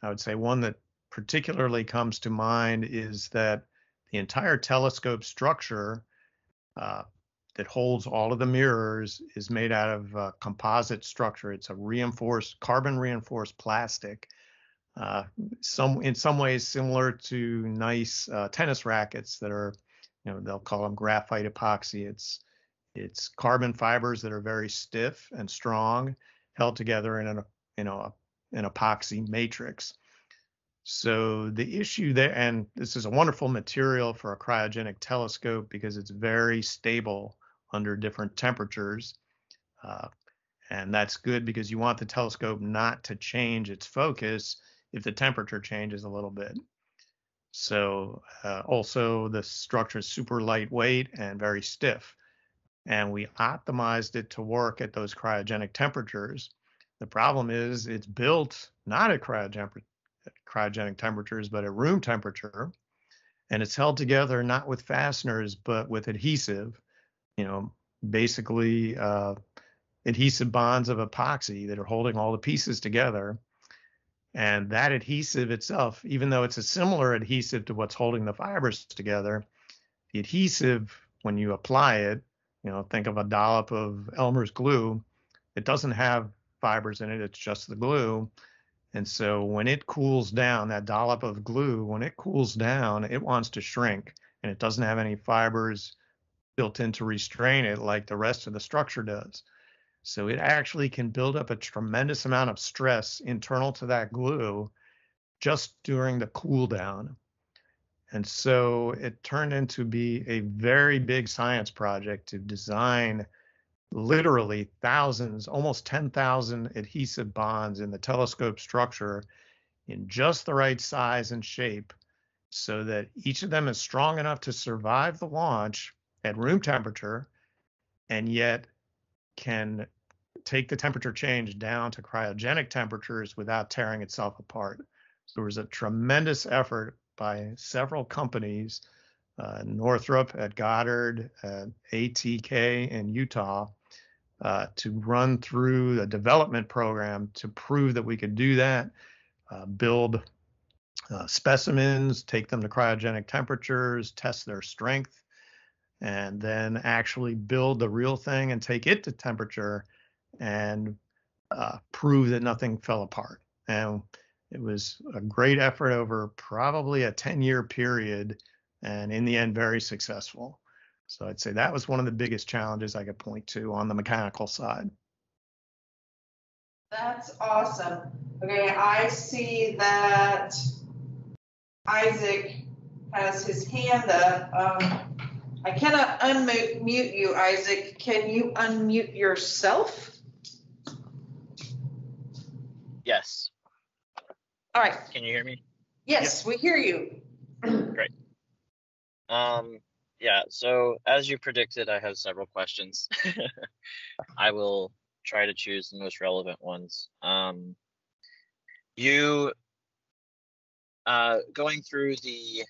I would say one that particularly comes to mind is that the entire telescope structure that holds all of the mirrors is made out of a composite structure. It's a carbon reinforced plastic, in some ways similar to nice tennis rackets that are, they'll call them graphite epoxy. It's carbon fibers that are very stiff and strong, held together in an epoxy matrix. So the issue there, and this is a wonderful material for a cryogenic telescope because it's very stable under different temperatures. And that's good because you want the telescope not to change its focus if the temperature changes a little bit. So also the structure is super lightweight and very stiff. And we optimized it to work at those cryogenic temperatures. The problem is it's built not at cryogenic temperatures, but at room temperature. And it's held together not with fasteners, but with adhesive, basically adhesive bonds of epoxy that are holding all the pieces together. And that adhesive itself, even though it's a similar adhesive to what's holding the fibers together, the adhesive, when you apply it, think of a dollop of Elmer's glue, it doesn't have fibers in it, it's just the glue. And so when it cools down, that dollop of glue, when it cools down, it wants to shrink, and it doesn't have any fibers built in to restrain it like the rest of the structure does. So it actually can build up a tremendous amount of stress internal to that glue just during the cool down. And so it turned into be a very big science project to design literally thousands, almost 10,000 adhesive bonds in the telescope structure in just the right size and shape so that each of them is strong enough to survive the launch at room temperature and yet can take the temperature change down to cryogenic temperatures without tearing itself apart. So there was a tremendous effort by several companies, Northrop at Goddard, ATK in Utah, to run through a development program to prove that we could do that, build specimens, take them to cryogenic temperatures, test their strength, and then actually build the real thing and take it to temperature and prove that nothing fell apart. And it was a great effort over probably a 10-year period, and in the end, very successful. So I'd say that was one of the biggest challenges I could point to on the mechanical side. That's awesome. Okay, I see that Isaac has his hand up. I cannot unmute you, Isaac. Can you unmute yourself? Yes. All right. Can you hear me? Yes, we hear you. Great. Yeah, so as you predicted, I have several questions. I will try to choose the most relevant ones. You going through the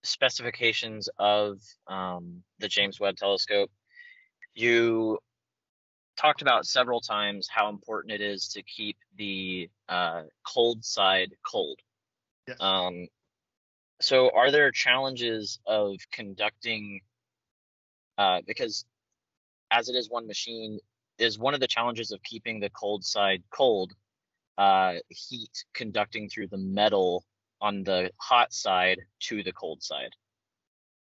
specifications of the James Webb Telescope, you talked about several times how important it is to keep the cold side cold. Yes. So are there challenges of conducting, because as it is one machine, is one of the challenges of keeping the cold side cold, heat conducting through the metal on the hot side to the cold side?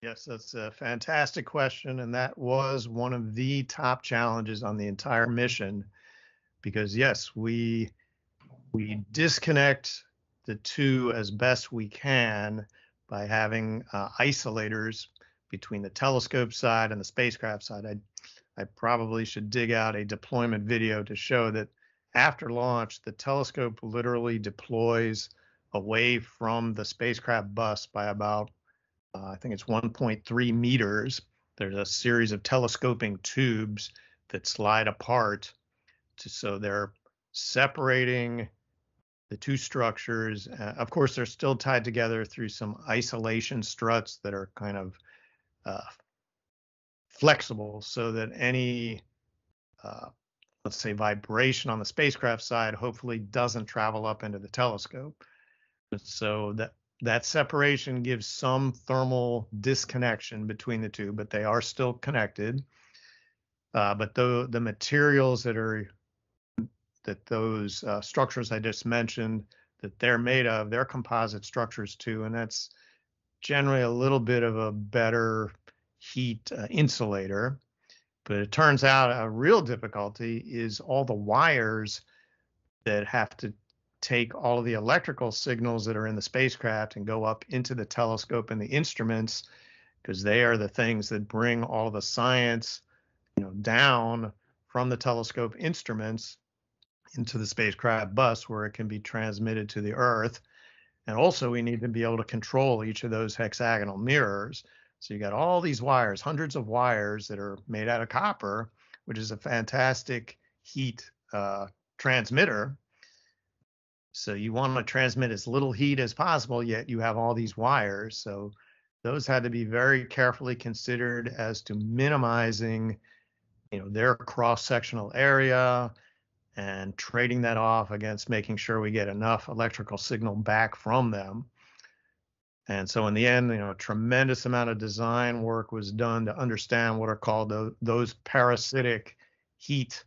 Yes, that's a fantastic question. And that was one of the top challenges on the entire mission, because yes, we disconnect the two as best we can by having isolators between the telescope side and the spacecraft side. I probably should dig out a deployment video to show that after launch, the telescope literally deploys away from the spacecraft bus by about, I think it's 1.3 meters. There's a series of telescoping tubes that slide apart so they're separating the two structures. Of course, they're still tied together through some isolation struts that are kind of flexible so that any, let's say, vibration on the spacecraft side hopefully doesn't travel up into the telescope. So that separation gives some thermal disconnection between the two, but they are still connected. But the materials that those structures I just mentioned that they're made of, they're composite structures too, and that's generally a little bit of a better heat insulator. But it turns out a real difficulty is all the wires that have to take all of the electrical signals that are in the spacecraft and go up into the telescope and the instruments, because they are the things that bring all the science, down from the telescope instruments into the spacecraft bus where it can be transmitted to the Earth. And also we need to be able to control each of those hexagonal mirrors. So you got all these wires, hundreds of wires that are made out of copper, which is a fantastic heat transmitter. So you want to transmit as little heat as possible, yet you have all these wires. So those had to be very carefully considered as to minimizing, their cross-sectional area and trading that off against making sure we get enough electrical signal back from them. And so in the end, a tremendous amount of design work was done to understand what are called those parasitic heat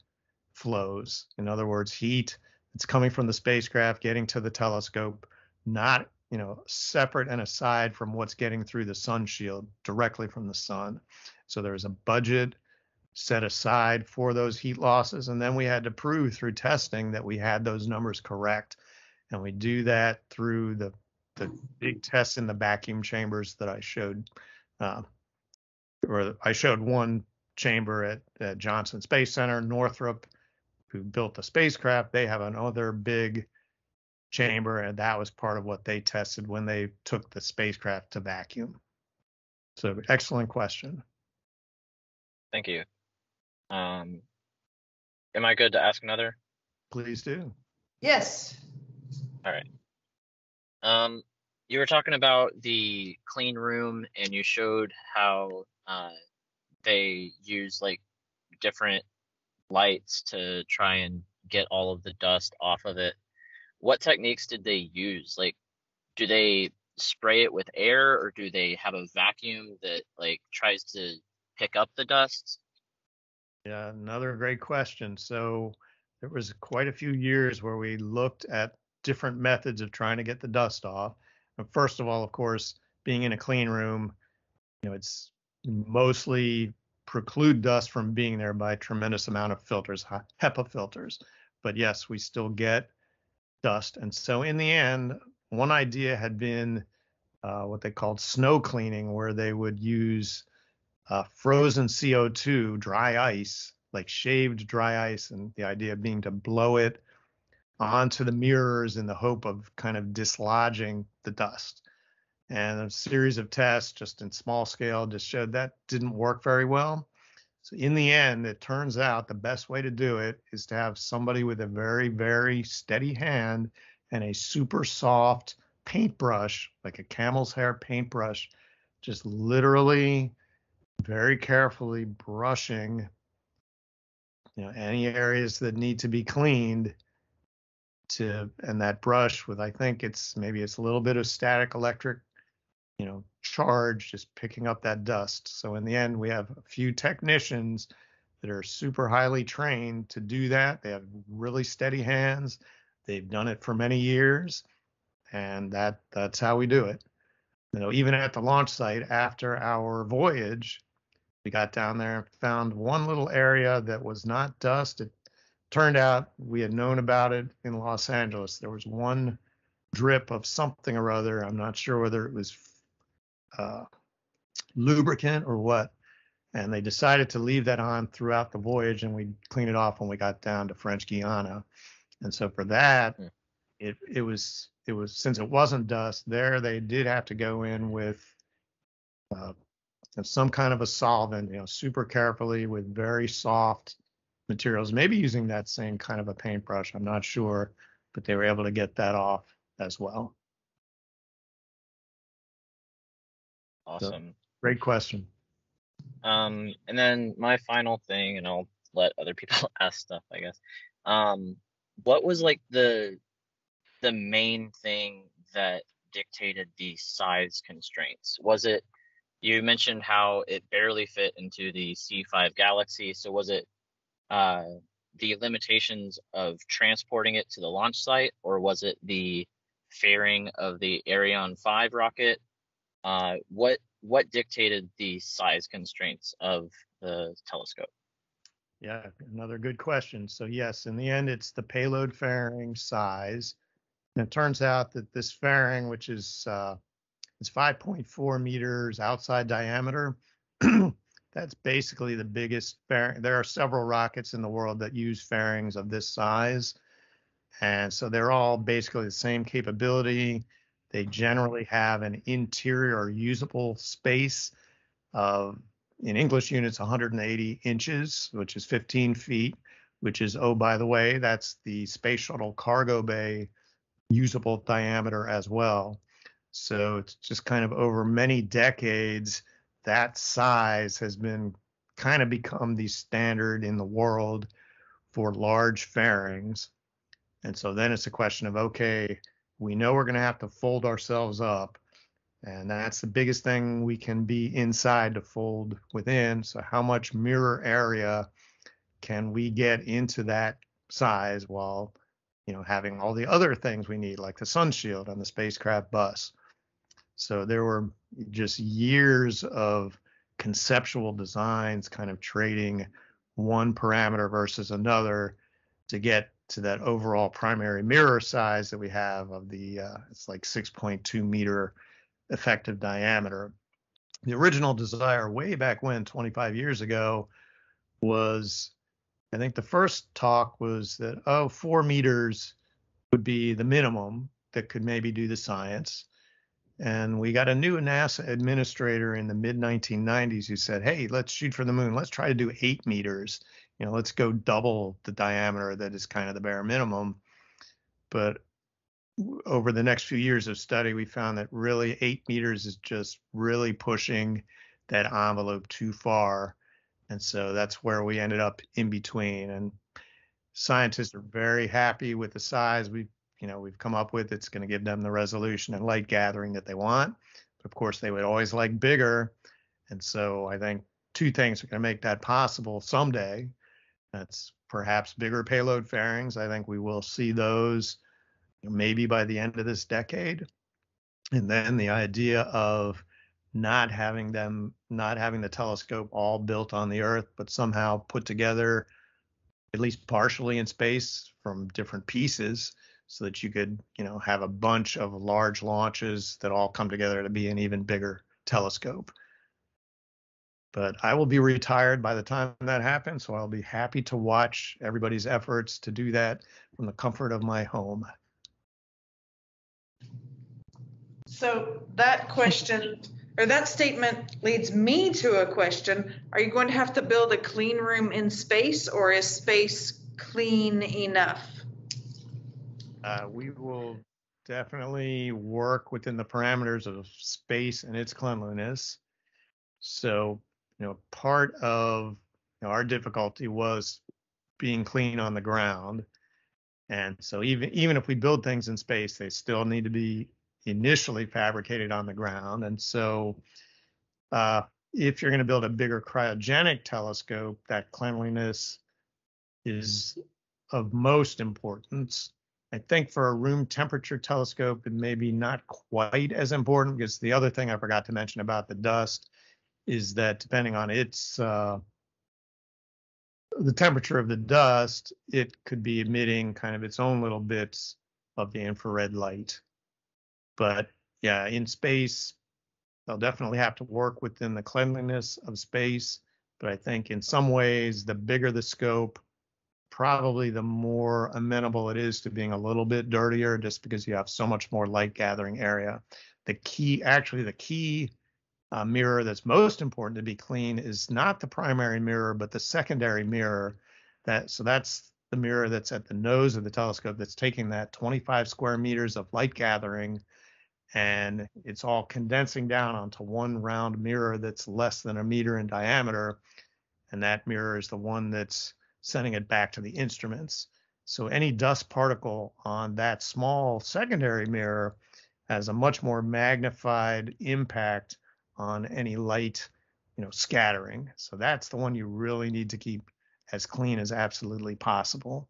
flows. In other words, heat that's coming from the spacecraft, getting to the telescope, not, separate and aside from what's getting through the sun shield directly from the sun. So there's a budget set aside for those heat losses. And then we had to prove through testing that we had those numbers correct. And we do that through the big tests in the vacuum chambers that I showed. Or I showed one chamber at Johnson Space Center. Northrop, who built the spacecraft, they have another big chamber, and that was part of what they tested when they took the spacecraft to vacuum. So excellent question. Thank you. Am I good to ask another? Please do. Yes. All right. You were talking about the clean room, and you showed how they use like different lights to try and get all of the dust off of it. What techniques did they use? Like, do they spray it with air, or do they have a vacuum that like tries to pick up the dust? Yeah, another great question. So there was quite a few years where we looked at different methods of trying to get the dust off. And first of all, of course, being in a clean room, it's mostly preclude dust from being there by a tremendous amount of filters, HEPA filters. But yes, we still get dust. And so in the end, one idea had been what they called snow cleaning, where they would use frozen CO2, dry ice, like shaved dry ice, and the idea being to blow it onto the mirrors in the hope of kind of dislodging the dust. And a series of tests just in small scale just showed that didn't work very well. So in the end, it turns out the best way to do it is to have somebody with a very, very steady hand and a super soft paintbrush, like a camel's hair paintbrush, just literally very carefully brushing, any areas that need to be cleaned and that brush with, I think it's a little bit of static electric, charge, just picking up that dust. So in the end, we have a few technicians that are super highly trained to do that. They have really steady hands. They've done it for many years, and that's how we do it. Even at the launch site after our voyage, we got down there and found one little area that was not dust. It turned out we had known about it in Los Angeles. There was one drip of something or other. I'm not sure whether it was lubricant or what. And they decided to leave that on throughout the voyage, and we cleaned it off when we got down to French Guiana. And so for that, it was since it wasn't dust there, they did have to go in with some kind of a solvent, super carefully with very soft materials, maybe using that same kind of a paintbrush. I'm not sure, but they were able to get that off as well. Awesome. So, great question. And then my final thing, and I'll let other people ask stuff, I guess. What was like the main thing that dictated the size constraints? Was it, you mentioned how it barely fit into the C5 Galaxy, so was it the limitations of transporting it to the launch site, or was it the fairing of the Ariane 5 rocket? What dictated the size constraints of the telescope? Yeah, another good question. So yes, in the end, it's the payload fairing size. And it turns out that this fairing, which is it's 5.4 meters outside diameter, that's basically the biggest fairing. There are several rockets in the world that use fairings of this size. And so they're all basically the same capability. They generally have an interior or usable space of, in English units, 180 inches, which is 15 feet, which is, oh, by the way, that's the space shuttle cargo bay usable diameter as well. So it's just kind of over many decades, that size has been kind of become the standard in the world for large fairings. And so then it's a question of, okay, we know we're going to have to fold ourselves up, and that's the biggest thing we can be inside to fold within. So how much mirror area can we get into that size while, having all the other things we need, like the sun shield on the spacecraft bus? So there were just years of conceptual designs, kind of trading one parameter versus another to get to that overall primary mirror size that we have of the, it's like 6.2 meter effective diameter. The original desire way back when, 25 years ago, was, I think the first talk was that, 4 meters would be the minimum that could maybe do the science. And we got a new NASA administrator in the mid 1990s who said, hey, let's shoot for the moon. Let's try to do 8 meters. Let's go double the diameter that is kind of the bare minimum. But over the next few years of study, we found that really 8 meters is just really pushing that envelope too far. And so that's where we ended up in between. And scientists are very happy with the size we've come up with. It's going to give them the resolution and light gathering that they want. But of course, they would always like bigger. And so I think 2 things are going to make that possible someday. That's perhaps bigger payload fairings. I think we will see those maybe by the end of this decade. And then the idea of not having the telescope all built on the Earth, but somehow put together at least partially in space from different pieces, so that you could, have a bunch of large launches that all come together to be an even bigger telescope. But I will be retired by the time that happens, so I'll be happy to watch everybody's efforts to do that from the comfort of my home. So that question, or that statement, leads me to a question. Are you going to have to build a clean room in space, or is space clean enough? We will definitely work within the parameters of space and its cleanliness. So, part of our difficulty was being clean on the ground. And so even if we build things in space, they still need to be initially fabricated on the ground. And so if you're going to build a bigger cryogenic telescope, that cleanliness is of most importance. I think for a room temperature telescope, it may be not quite as important, because the other thing I forgot to mention about the dust is that depending on its the temperature of the dust, it could be emitting kind of its own little bits of the infrared light. But yeah, in space, they'll definitely have to work within the cleanliness of space. But I think in some ways, the bigger the scope, probably the more amenable it is to being a little bit dirtier, just because you have so much more light gathering area. The key mirror that's most important to be clean is not the primary mirror, but the secondary mirror. So that's the mirror that's at the nose of the telescope that's taking that 25 square meters of light gathering, and it's all condensing down onto one round mirror that's less than a meter in diameter. And that mirror is the one that's sending it back to the instruments. So any dust particle on that small secondary mirror has a much more magnified impact on any light, scattering. So that's the one you really need to keep as clean as absolutely possible.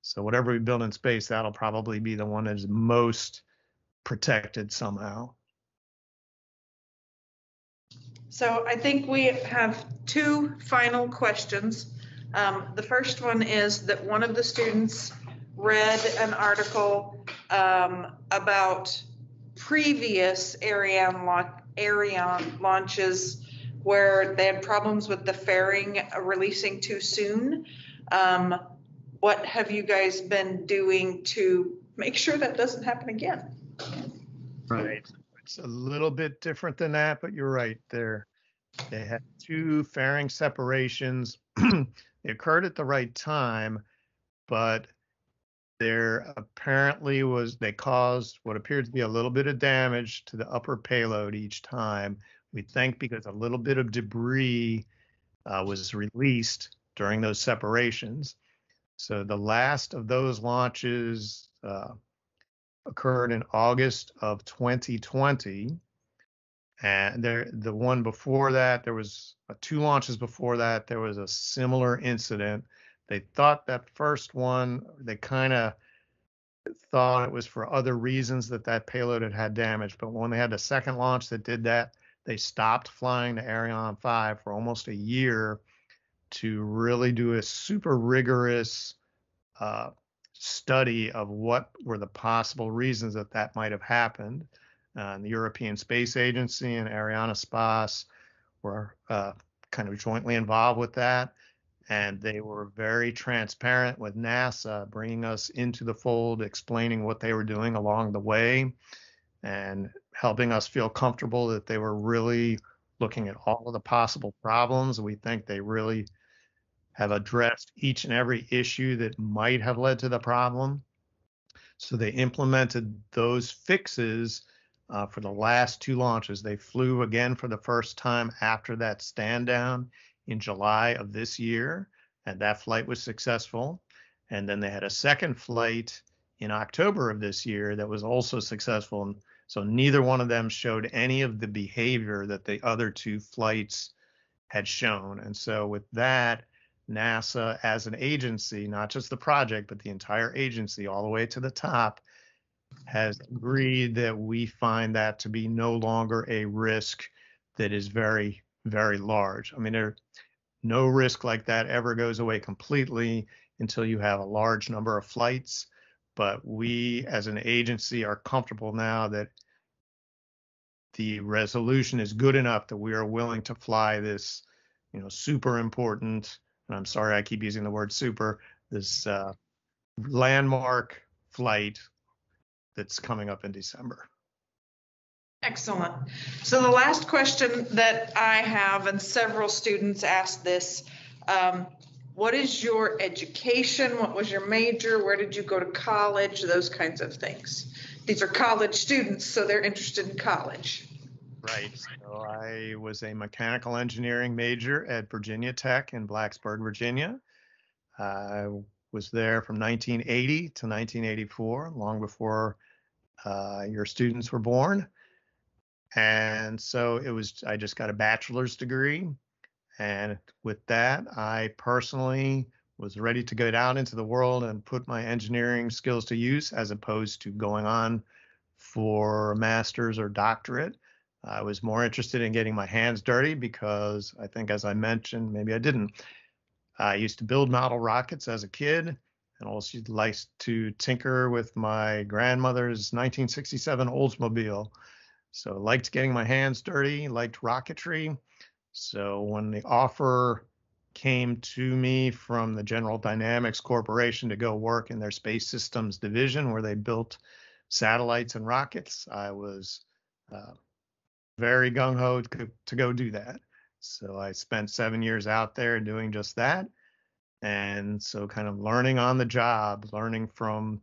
So whatever we build in space, that'll probably be the one that is most protected somehow. So I think we have 2 final questions. The first one is that one of the students read an article about previous Ariane launches where they had problems with the fairing releasing too soon. What have you guys been doing to make sure that doesn't happen again? Right. It's a little bit different than that, but you're right. They had 2 fairing separations. They occurred at the right time, but there apparently they caused what appeared to be a little bit of damage to the upper payload each time. We think because a little bit of debris was released during those separations. So the last of those launches occurred in August of 2020. And the one before that, there was 2 launches before that, there was a similar incident. They thought that first one, they kind of thought it was for other reasons that payload had damage. But when they had the second launch that did that, they stopped flying to Ariane 5 for almost a year to really do a super rigorous study of what were the possible reasons that that might have happened. And the European Space Agency and Arianespace were kind of jointly involved with that. And they were very transparent with NASA, bringing us into the fold, explaining what they were doing along the way, and helping us feel comfortable that they were really looking at all of the possible problems. We think they really have addressed each and every issue that might have led to the problem. So they implemented those fixes for the last two launches. They flew again for the first time after that stand down in July of this year, and that flight was successful. And then they had a second flight in October of this year that was also successful. And so neither one of them showed any of the behavior that the other two flights had shown. And so with that, NASA as an agency, not just the project, but the entire agency all the way to the top, has agreed that we find that to be no longer a risk that is very, very large. I mean, no risk like that ever goes away completely until you have a large number of flights. But we as an agency are comfortable now that the resolution is good enough that we are willing to fly this, super important, and I'm sorry I keep using the word super, this landmark flight that's coming up in December. Excellent. So the last question that I have, and several students asked this, what is your education? What was your major? Where did you go to college? Those kinds of things. These are college students, so they're interested in college. Right. So I was a mechanical engineering major at Virginia Tech in Blacksburg, Virginia. I was there from 1980 to 1984, long before your students were born. And so I just got a bachelor's degree. And with that, I personally was ready to get out into the world and put my engineering skills to use, as opposed to going on for a master's or doctorate. I was more interested in getting my hands dirty because I think, as I mentioned, maybe I didn't. I used to build model rockets as a kid, and also liked to tinker with my grandmother's 1967 Oldsmobile. So liked getting my hands dirty, liked rocketry. So when the offer came to me from the General Dynamics Corporation to go work in their space systems division, where they built satellites and rockets, I was very gung-ho to go do that. So I spent 7 years out there doing just that. And so kind of learning on the job, learning from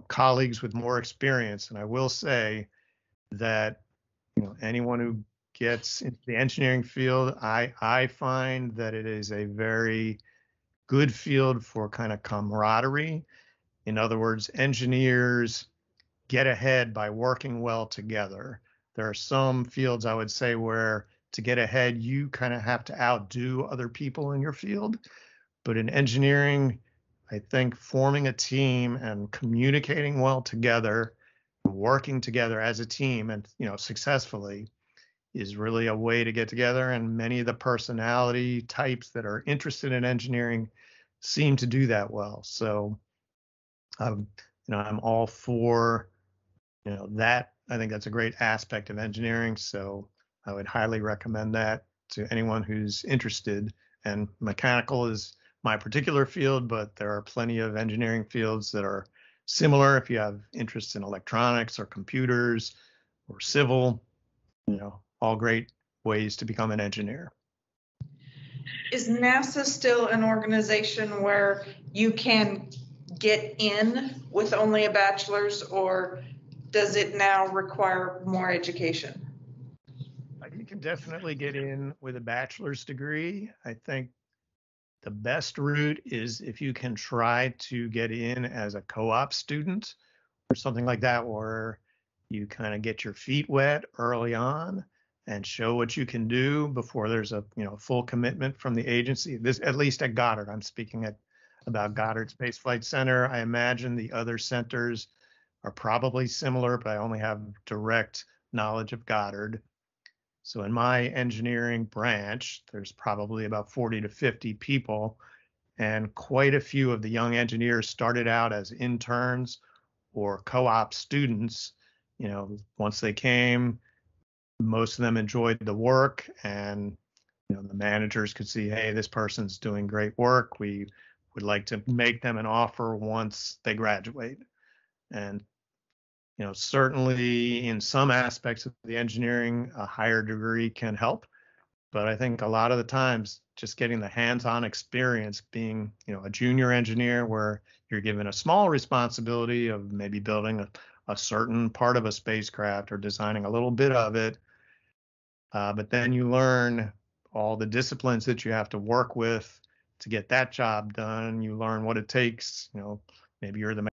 colleagues with more experience. And I will say that anyone who gets into the engineering field, I find that it is a very good field for kind of camaraderie. In other words, engineers get ahead by working well together. There are some fields, I would say, where to get ahead, you kind of have to outdo other people in your field. But in engineering, I think forming a team and communicating well together, working together as a team and, successfully, is really a way to get together. And many of the personality types that are interested in engineering seem to do that well. So, I'm all for, that. I think that's a great aspect of engineering. So I would highly recommend that to anyone who's interested. And mechanical is my particular field, but there are plenty of engineering fields that are similar. If you have interest in electronics or computers or civil, all great ways to become an engineer. Is NASA still an organization where you can get in with only a bachelor's, or does it now require more education? You can definitely get in with a bachelor's degree. I think the best route is if you can try to get in as a co-op student or something like that, where you kind of get your feet wet early on and show what you can do before there's a full commitment from the agency. This, at least at Goddard, I'm speaking about Goddard Space Flight Center. I imagine the other centers are probably similar, but I only have direct knowledge of Goddard. So in my engineering branch, there's probably about 40 to 50 people, and quite a few of the young engineers started out as interns or co-op students. You know, once they came, most of them enjoyed the work, and you know, the managers could see, hey, this person's doing great work. We would like to make them an offer once they graduate. And you know, certainly in some aspects of the engineering, a higher degree can help. But I think a lot of the times, just getting the hands-on experience, being, you know, a junior engineer where you're given a small responsibility of maybe building a certain part of a spacecraft or designing a little bit of it, but then you learn all the disciplines that you have to work with to get that job done. You learn what it takes. You know, maybe you're the